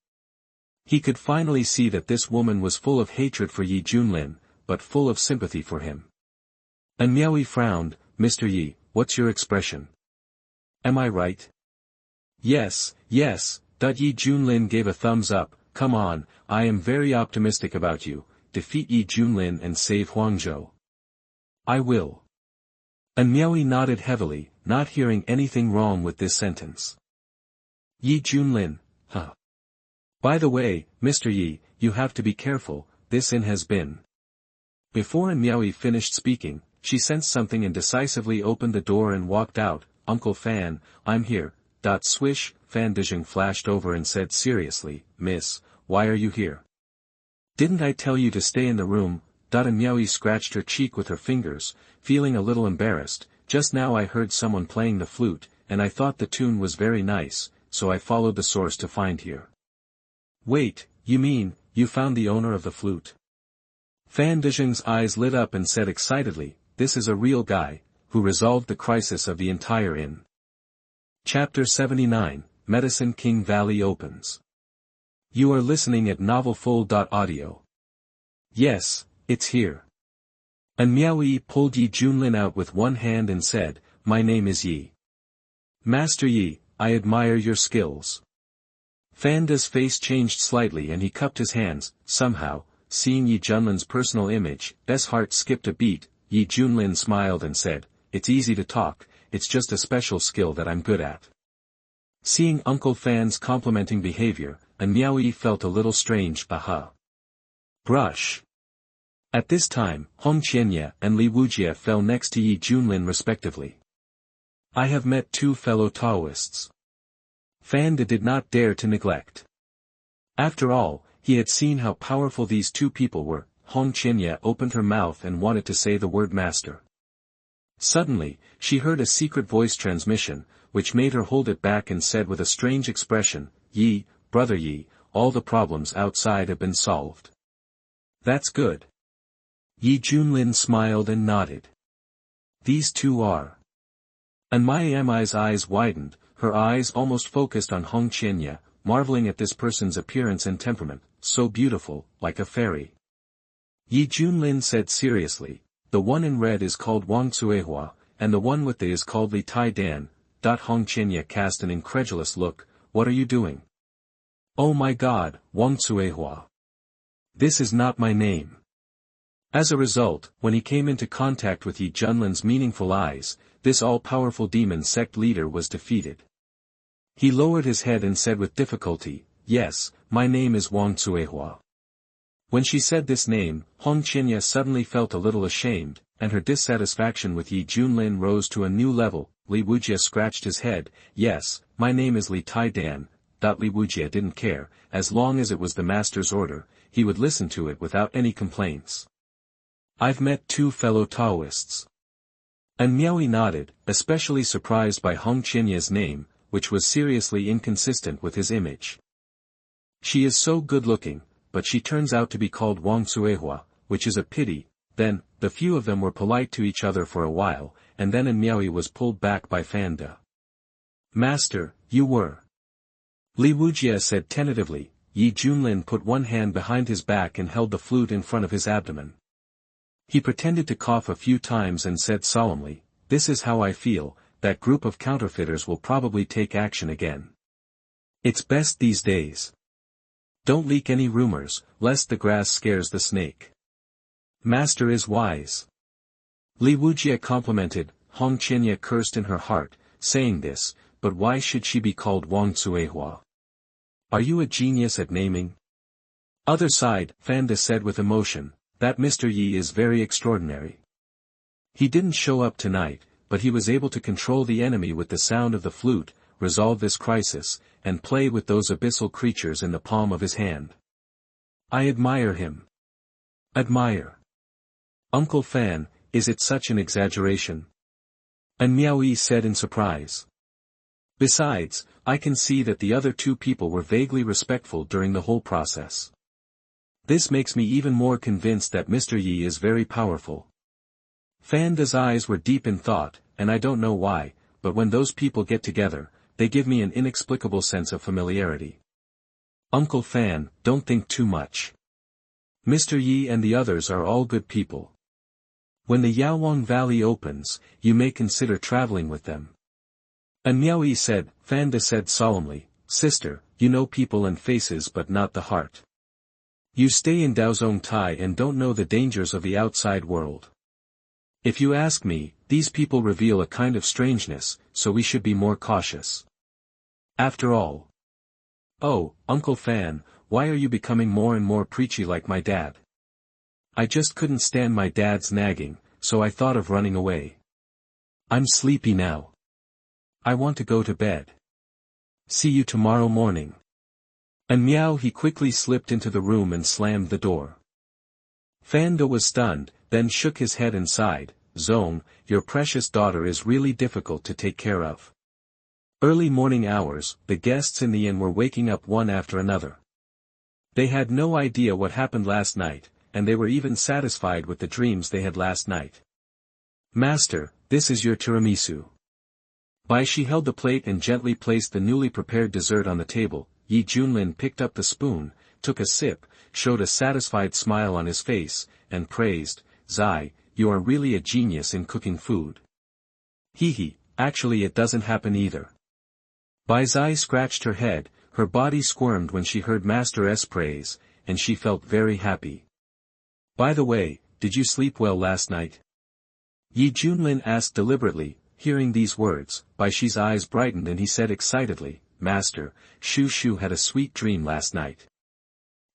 He could finally see that this woman was full of hatred for Yi Junlin, but full of sympathy for him. And Miaoyi frowned, Mr. Yi, what's your expression? Am I right? Yes, yes, Yi Junlin gave a thumbs up, come on, I am very optimistic about you, defeat Yi Junlin and save Huangzhou. I will. And Miaoyi nodded heavily, not hearing anything wrong with this sentence. Yi Junlin, huh? By the way, Mr. Yi, you have to be careful, this inn has been. Before Miaoyi finished speaking, she sensed something and decisively opened the door and walked out. Uncle Fan, I'm here. Swish, Fan Dijing flashed over and said seriously, Miss, why are you here? Didn't I tell you to stay in the room? And Miaoyi scratched her cheek with her fingers, feeling a little embarrassed. Just now I heard someone playing the flute, and I thought the tune was very nice, so I followed the source to find here. Wait, you mean, you found the owner of the flute? Fan Dijing's eyes lit up and said excitedly, this is a real guy, who resolved the crisis of the entire inn. Chapter 79, Medicine King Valley opens. You are listening at novelfull.audio. Yes, it's here. And Miaoyi pulled Yi Junlin out with one hand and said, my name is Yi. Master Yi, I admire your skills. Fanda's face changed slightly and he cupped his hands. Somehow, seeing Yi Junlin's personal image, his heart skipped a beat. Yi Junlin smiled and said, it's easy to talk, it's just a special skill that I'm good at. Seeing Uncle Fan's complimenting behavior, and Miaoyi felt a little strange. Brush. At this time, Hong Qianye and Li Wujie fell next to Yi Junlin respectively. I have met two fellow Taoists. Fanda did not dare to neglect. After all, he had seen how powerful these two people were. Hong Qianye opened her mouth and wanted to say the word master. Suddenly, she heard a secret voice transmission, which made her hold it back and said with a strange expression, Yi, brother Yi, all the problems outside have been solved. That's good. Yi Junlin smiled and nodded. These two are. And Miaoyi's eyes widened, her eyes almost focused on Hong Qianye, marveling at this person's appearance and temperament, so beautiful, like a fairy. Yi Junlin said seriously, the one in red is called Wang Cuehua, and the one with the is called Li Tai Dan. Hong Qianye cast an incredulous look. What are you doing? Oh my God, Wang Cuehua. This is not my name. As a result, when he came into contact with Yi Junlin's meaningful eyes, this all-powerful demon sect leader was defeated. He lowered his head and said with difficulty, yes, my name is Wang Cuehua. When she said this name, Hong Qianye suddenly felt a little ashamed, and her dissatisfaction with Yi Junlin rose to a new level. Li Wujie scratched his head. Yes, my name is Li Tai Dan. Li Wujie didn't care, as long as it was the master's order, he would listen to it without any complaints. I've met 2 fellow Taoists. And Miaoyi nodded, especially surprised by Hong Qianye's name, which was seriously inconsistent with his image. She is so good-looking, but she turns out to be called Wang Cuehua, which is a pity. Then, the few of them were polite to each other for a while, and then Miaoyi was pulled back by Fanda. Master, you were. Li Wujie said tentatively. Yi Junlin put one hand behind his back and held the flute in front of his abdomen. He pretended to cough a few times and said solemnly, this is how I feel, that group of counterfeiters will probably take action again. It's best these days. Don't leak any rumors, lest the grass scares the snake. Master is wise. Li Wujie complimented. Hong Qianye cursed in her heart, saying this, but why should she be called Wang Cuehua? Are you a genius at naming? Other side, Fanda said with emotion, that Mr. Yi is very extraordinary. He didn't show up tonight, but he was able to control the enemy with the sound of the flute, resolve this crisis, and play with those abyssal creatures in the palm of his hand. I admire him. Admire. Uncle Fan, is it such an exaggeration? And Miaoyi said in surprise. Besides, I can see that the other 2 people were vaguely respectful during the whole process. This makes me even more convinced that Mr. Yi is very powerful. Fanda's eyes were deep in thought, and I don't know why, but when those people get together, they give me an inexplicable sense of familiarity. Uncle Fan, don't think too much. Mr. Yi and the others are all good people. When the Yaowang Valley opens, you may consider traveling with them. And Miaoyi said, Fanda said solemnly, sister, you know people and faces but not the heart. You stay in Daozong Tai and don't know the dangers of the outside world. If you ask me, these people reveal a kind of strangeness, so we should be more cautious. After all. Oh, Uncle Fan, why are you becoming more and more preachy like my dad? I just couldn't stand my dad's nagging, so I thought of running away. I'm sleepy now. I want to go to bed. See you tomorrow morning. And he quickly slipped into the room and slammed the door. Fanda was stunned, then shook his head and sighed, Zong, your precious daughter is really difficult to take care of. Early morning hours, the guests in the inn were waking up one after another. They had no idea what happened last night, and they were even satisfied with the dreams they had last night. Master, this is your tiramisu. She held the plate and gently placed the newly prepared dessert on the table. Yi Junlin picked up the spoon, took a sip, showed a satisfied smile on his face, and praised, Zai, you are really a genius in cooking food. Hee, actually it doesn't happen either. Zai scratched her head, her body squirmed when she heard Master S praise, and she felt very happy. By the way, did you sleep well last night? Yi Junlin asked deliberately. Hearing these words, Shi's eyes brightened and he said excitedly, Master, Shu Shu had a sweet dream last night.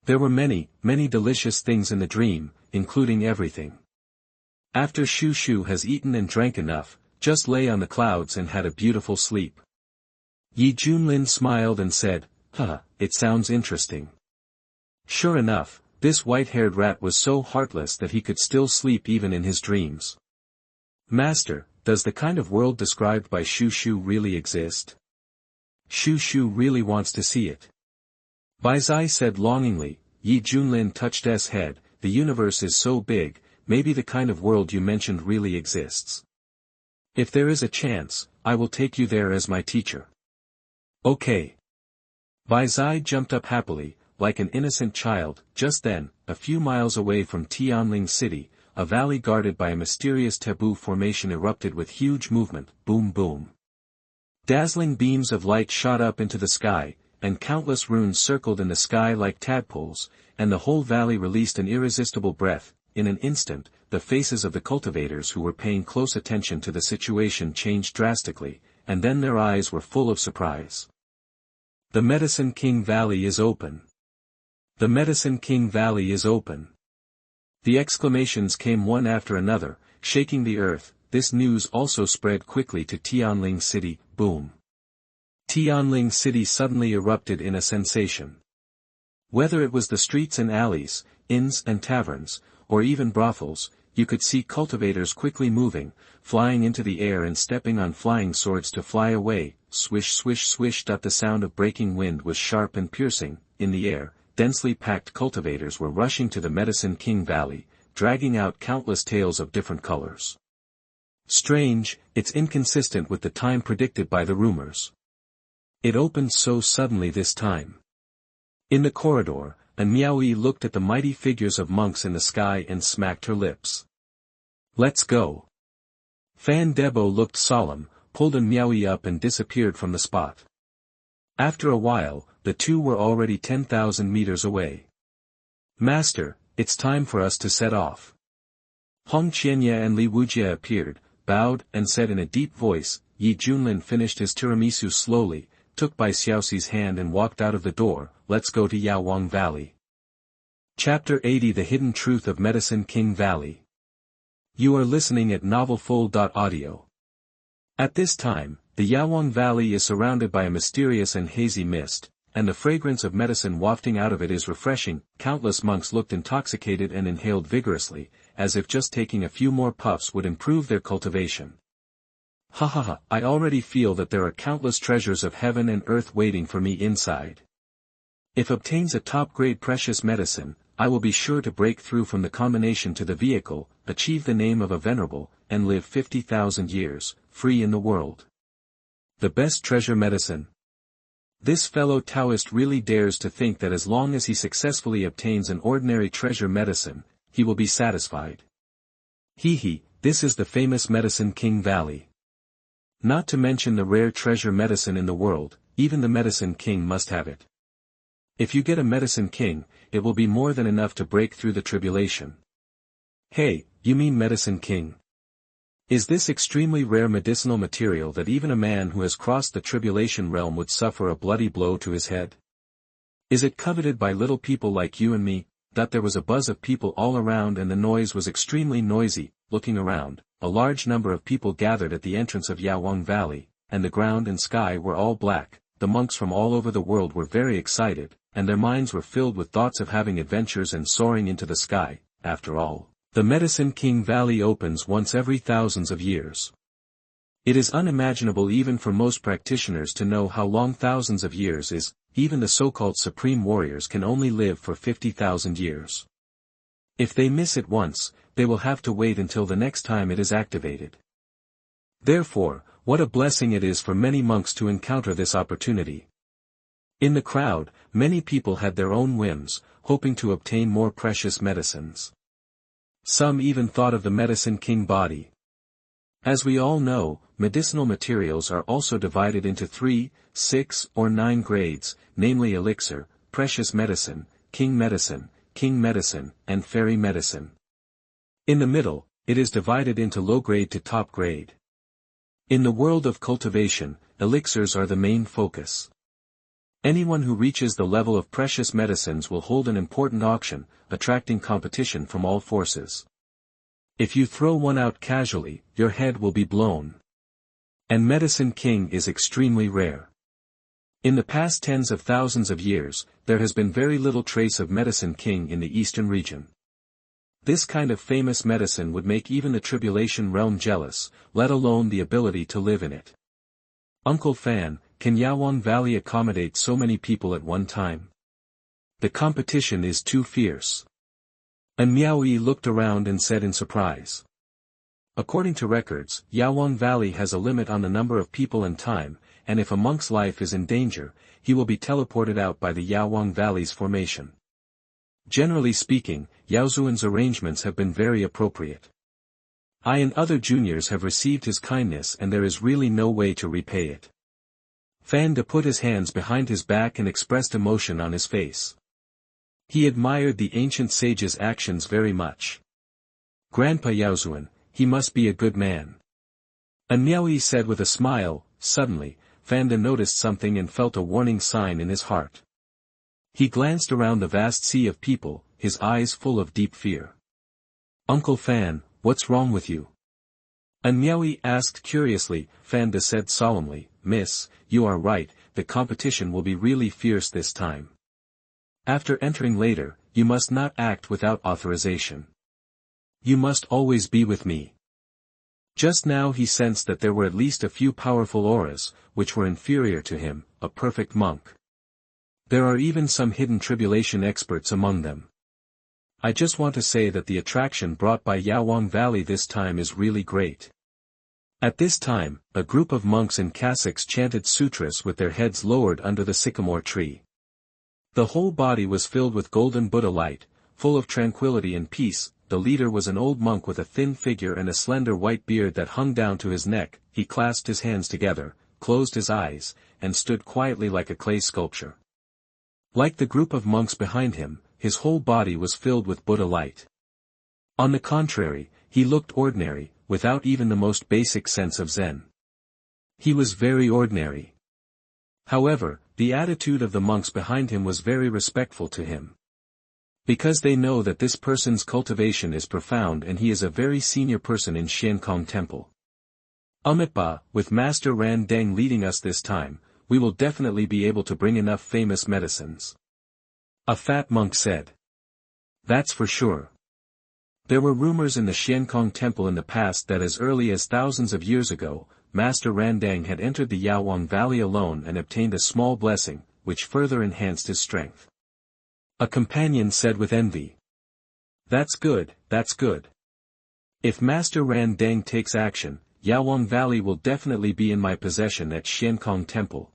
There were many, many delicious things in the dream, including everything. After Shu Shu has eaten and drank enough, just lay on the clouds and had a beautiful sleep. Yi Junlin smiled and said, it sounds interesting. Sure enough, this white-haired rat was so heartless that he could still sleep even in his dreams. Master, does the kind of world described by Shu Shu really exist? Shu Shu really wants to see it. Zai said longingly. Yi Junlin touched S head, the universe is so big, maybe the kind of world you mentioned really exists. If there is a chance, I will take you there as my teacher. Okay. Zai jumped up happily, like an innocent child. Just then, a few miles away from Tianling City, a valley guarded by a mysterious taboo formation erupted with huge movement, boom boom. Dazzling beams of light shot up into the sky, and countless runes circled in the sky like tadpoles, and the whole valley released an irresistible breath. In an instant, the faces of the cultivators who were paying close attention to the situation changed drastically, and then their eyes were full of surprise. The Medicine King Valley is open. The Medicine King Valley is open. The exclamations came one after another, shaking the earth. This news also spread quickly to Tianling City, boom. Tianling City suddenly erupted in a sensation. Whether it was the streets and alleys, inns and taverns, or even brothels, you could see cultivators quickly moving, flying into the air and stepping on flying swords to fly away, swish swish swish. The sound of breaking wind was sharp and piercing. In the air, densely packed cultivators were rushing to the Medicine King Valley, dragging out countless tails of different colors. Strange, it's inconsistent with the time predicted by the rumors. It opened so suddenly this time. In the corridor, and Miaoyi looked at the mighty figures of monks in the sky and smacked her lips. Let's go. Fan Debo looked solemn, pulled Miaoyi up and disappeared from the spot. After a while, the two were already 10,000 meters away. Master, it's time for us to set off. Hong Qianye and Li Wujie appeared, bowed, and said in a deep voice. Yi Junlin finished his tiramisu slowly, took Bai Xiaoxi's hand and walked out of the door. Let's go to Yaowang Valley. Chapter 80 The Hidden Truth of Medicine King Valley. You are listening at novelfull.audio. At this time, the Yaowang Valley is surrounded by a mysterious and hazy mist, and the fragrance of medicine wafting out of it is refreshing. Countless monks looked intoxicated and inhaled vigorously, as if just taking a few more puffs would improve their cultivation. Ha ha ha, I already feel that there are countless treasures of heaven and earth waiting for me inside. If obtains a top-grade precious medicine, I will be sure to break through from the combination to the vehicle, achieve the name of a venerable, and live 50,000 years, free in the world. The best treasure medicine. This fellow Taoist really dares to think that as long as he successfully obtains an ordinary treasure medicine, he will be satisfied. Hee, this is the famous Medicine King Valley. Not to mention the rare treasure medicine in the world, even the Medicine King must have it. If you get a Medicine King, it will be more than enough to break through the tribulation. Hey, you mean Medicine King? Is this extremely rare medicinal material that even a man who has crossed the tribulation realm would suffer a bloody blow to his head? Is it coveted by little people like you and me? That there was a buzz of people all around and the noise was extremely noisy. Looking around, a large number of people gathered at the entrance of Yaowang Valley, and the ground and sky were all black. The monks from all over the world were very excited, and their minds were filled with thoughts of having adventures and soaring into the sky. After all, the Medicine King Valley opens once every thousands of years. It is unimaginable even for most practitioners to know how long thousands of years is. Even the so-called supreme warriors can only live for 50,000 years. If they miss it once, they will have to wait until the next time it is activated. Therefore, what a blessing it is for many monks to encounter this opportunity. In the crowd, many people had their own whims, hoping to obtain more precious medicines. Some even thought of the Medicine King body. As we all know, medicinal materials are also divided into 3, 6, or 9 grades, namely elixir, precious medicine, king medicine, and fairy medicine. In the middle, it is divided into low grade to top grade. In the world of cultivation, elixirs are the main focus. Anyone who reaches the level of precious medicines will hold an important auction, attracting competition from all forces. If you throw one out casually, your head will be blown. And Medicine King is extremely rare. In the past tens of thousands of years, there has been very little trace of Medicine King in the eastern region. This kind of famous medicine would make even the tribulation realm jealous, let alone the ability to live in it. Uncle Fan, can Yaowang Valley accommodate so many people at one time? The competition is too fierce. And Miaoyi looked around and said in surprise. According to records, Yaowang Valley has a limit on the number of people and time, and if a monk's life is in danger, he will be teleported out by the Yaowang Valley's formation. Generally speaking, Yaozuan's arrangements have been very appropriate. I and other juniors have received his kindness and there is really no way to repay it. Fan De put his hands behind his back and expressed emotion on his face. He admired the ancient sage's actions very much. Grandpa Yaozuan, he must be a good man. Miaoyi said with a smile. Suddenly, Fan De noticed something and felt a warning sign in his heart. He glanced around the vast sea of people, his eyes full of deep fear. Uncle Fan, what's wrong with you? Miaoyi asked curiously. Fan De said solemnly, Miss, you are right, the competition will be really fierce this time. After entering later, you must not act without authorization. You must always be with me. Just now he sensed that there were at least a few powerful auras, which were inferior to him, a perfect monk. There are even some hidden tribulation experts among them. I just want to say that the attraction brought by Yaowang Valley this time is really great. At this time, a group of monks in cassocks chanted sutras with their heads lowered under the sycamore tree. The whole body was filled with golden Buddha light, full of tranquility and peace. The leader was an old monk with a thin figure and a slender white beard that hung down to his neck. He clasped his hands together, closed his eyes, and stood quietly like a clay sculpture. Like the group of monks behind him, his whole body was filled with Buddha light. On the contrary, he looked ordinary, without even the most basic sense of Zen. He was very ordinary. However, the attitude of the monks behind him was very respectful to him. Because they know that this person's cultivation is profound and he is a very senior person in Xiankong Temple. Umitba, with Master Ran Deng leading us this time, we will definitely be able to bring enough famous medicines. A fat monk said. That's for sure. There were rumors in the Xiankong Temple in the past that as early as thousands of years ago, Master Ran Deng had entered the Yaowang Valley alone and obtained a small blessing, which further enhanced his strength. A companion said with envy. That's good, that's good. If Master Ran Deng takes action, Yaowang Valley will definitely be in my possession at Xiankong Temple.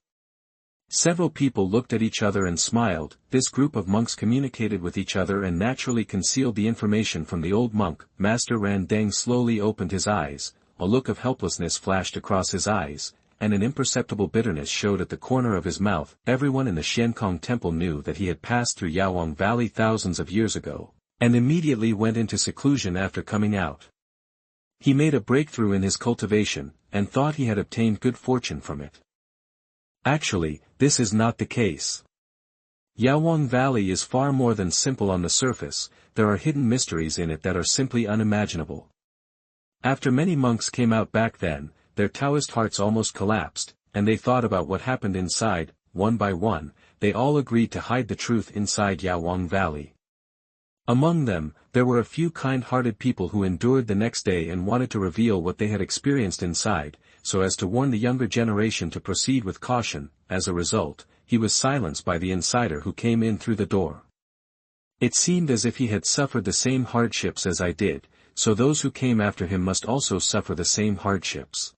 Several people looked at each other and smiled. This group of monks communicated with each other and naturally concealed the information from the old monk. Master Ran Deng slowly opened his eyes, a look of helplessness flashed across his eyes, and an imperceptible bitterness showed at the corner of his mouth. Everyone in the Xiankong Temple knew that he had passed through Yaowang Valley thousands of years ago, and immediately went into seclusion after coming out. He made a breakthrough in his cultivation, and thought he had obtained good fortune from it. Actually, this is not the case. Yaowang Valley is far more than simple on the surface. There are hidden mysteries in it that are simply unimaginable. After many monks came out back then, their Taoist hearts almost collapsed, and they thought about what happened inside. One by one, they all agreed to hide the truth inside Yaowang Valley. Among them, there were a few kind-hearted people who endured the next day and wanted to reveal what they had experienced inside, so as to warn the younger generation to proceed with caution. As a result, he was silenced by the insider who came in through the door. It seemed as if he had suffered the same hardships as I did, so those who came after him must also suffer the same hardships.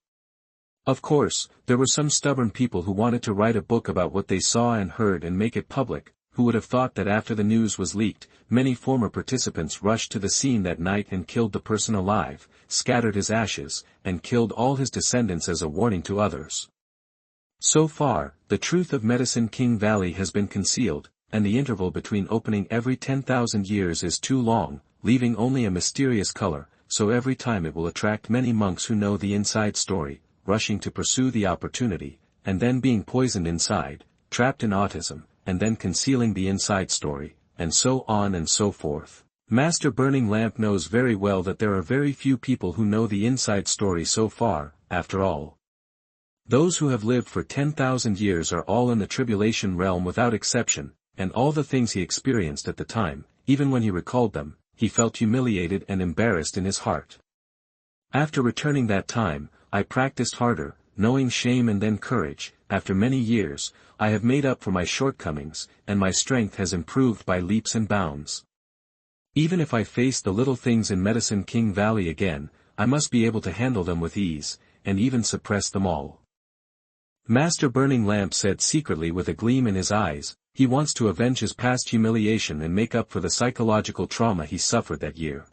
Of course, there were some stubborn people who wanted to write a book about what they saw and heard and make it public, who would have thought that after the news was leaked, many former participants rushed to the scene that night and killed the person alive, scattered his ashes, and killed all his descendants as a warning to others. So far, the truth of Medicine King Valley has been concealed, and the interval between opening every 10,000 years is too long, leaving only a mysterious color, so every time it will attract many monks who know the inside story, rushing to pursue the opportunity, and then being poisoned inside, trapped in autism, and then concealing the inside story, and so on and so forth. Master Burning Lamp knows very well that there are very few people who know the inside story so far. After all, those who have lived for 10,000 years are all in the tribulation realm without exception, and all the things he experienced at the time, even when he recalled them, he felt humiliated and embarrassed in his heart. After returning that time, I practiced harder, knowing shame and then courage. After many years, I have made up for my shortcomings, and my strength has improved by leaps and bounds. Even if I face the little things in Medicine King Valley again, I must be able to handle them with ease, and even suppress them all. Master Burning Lamp said secretly with a gleam in his eyes. He wants to avenge his past humiliation and make up for the psychological trauma he suffered that year.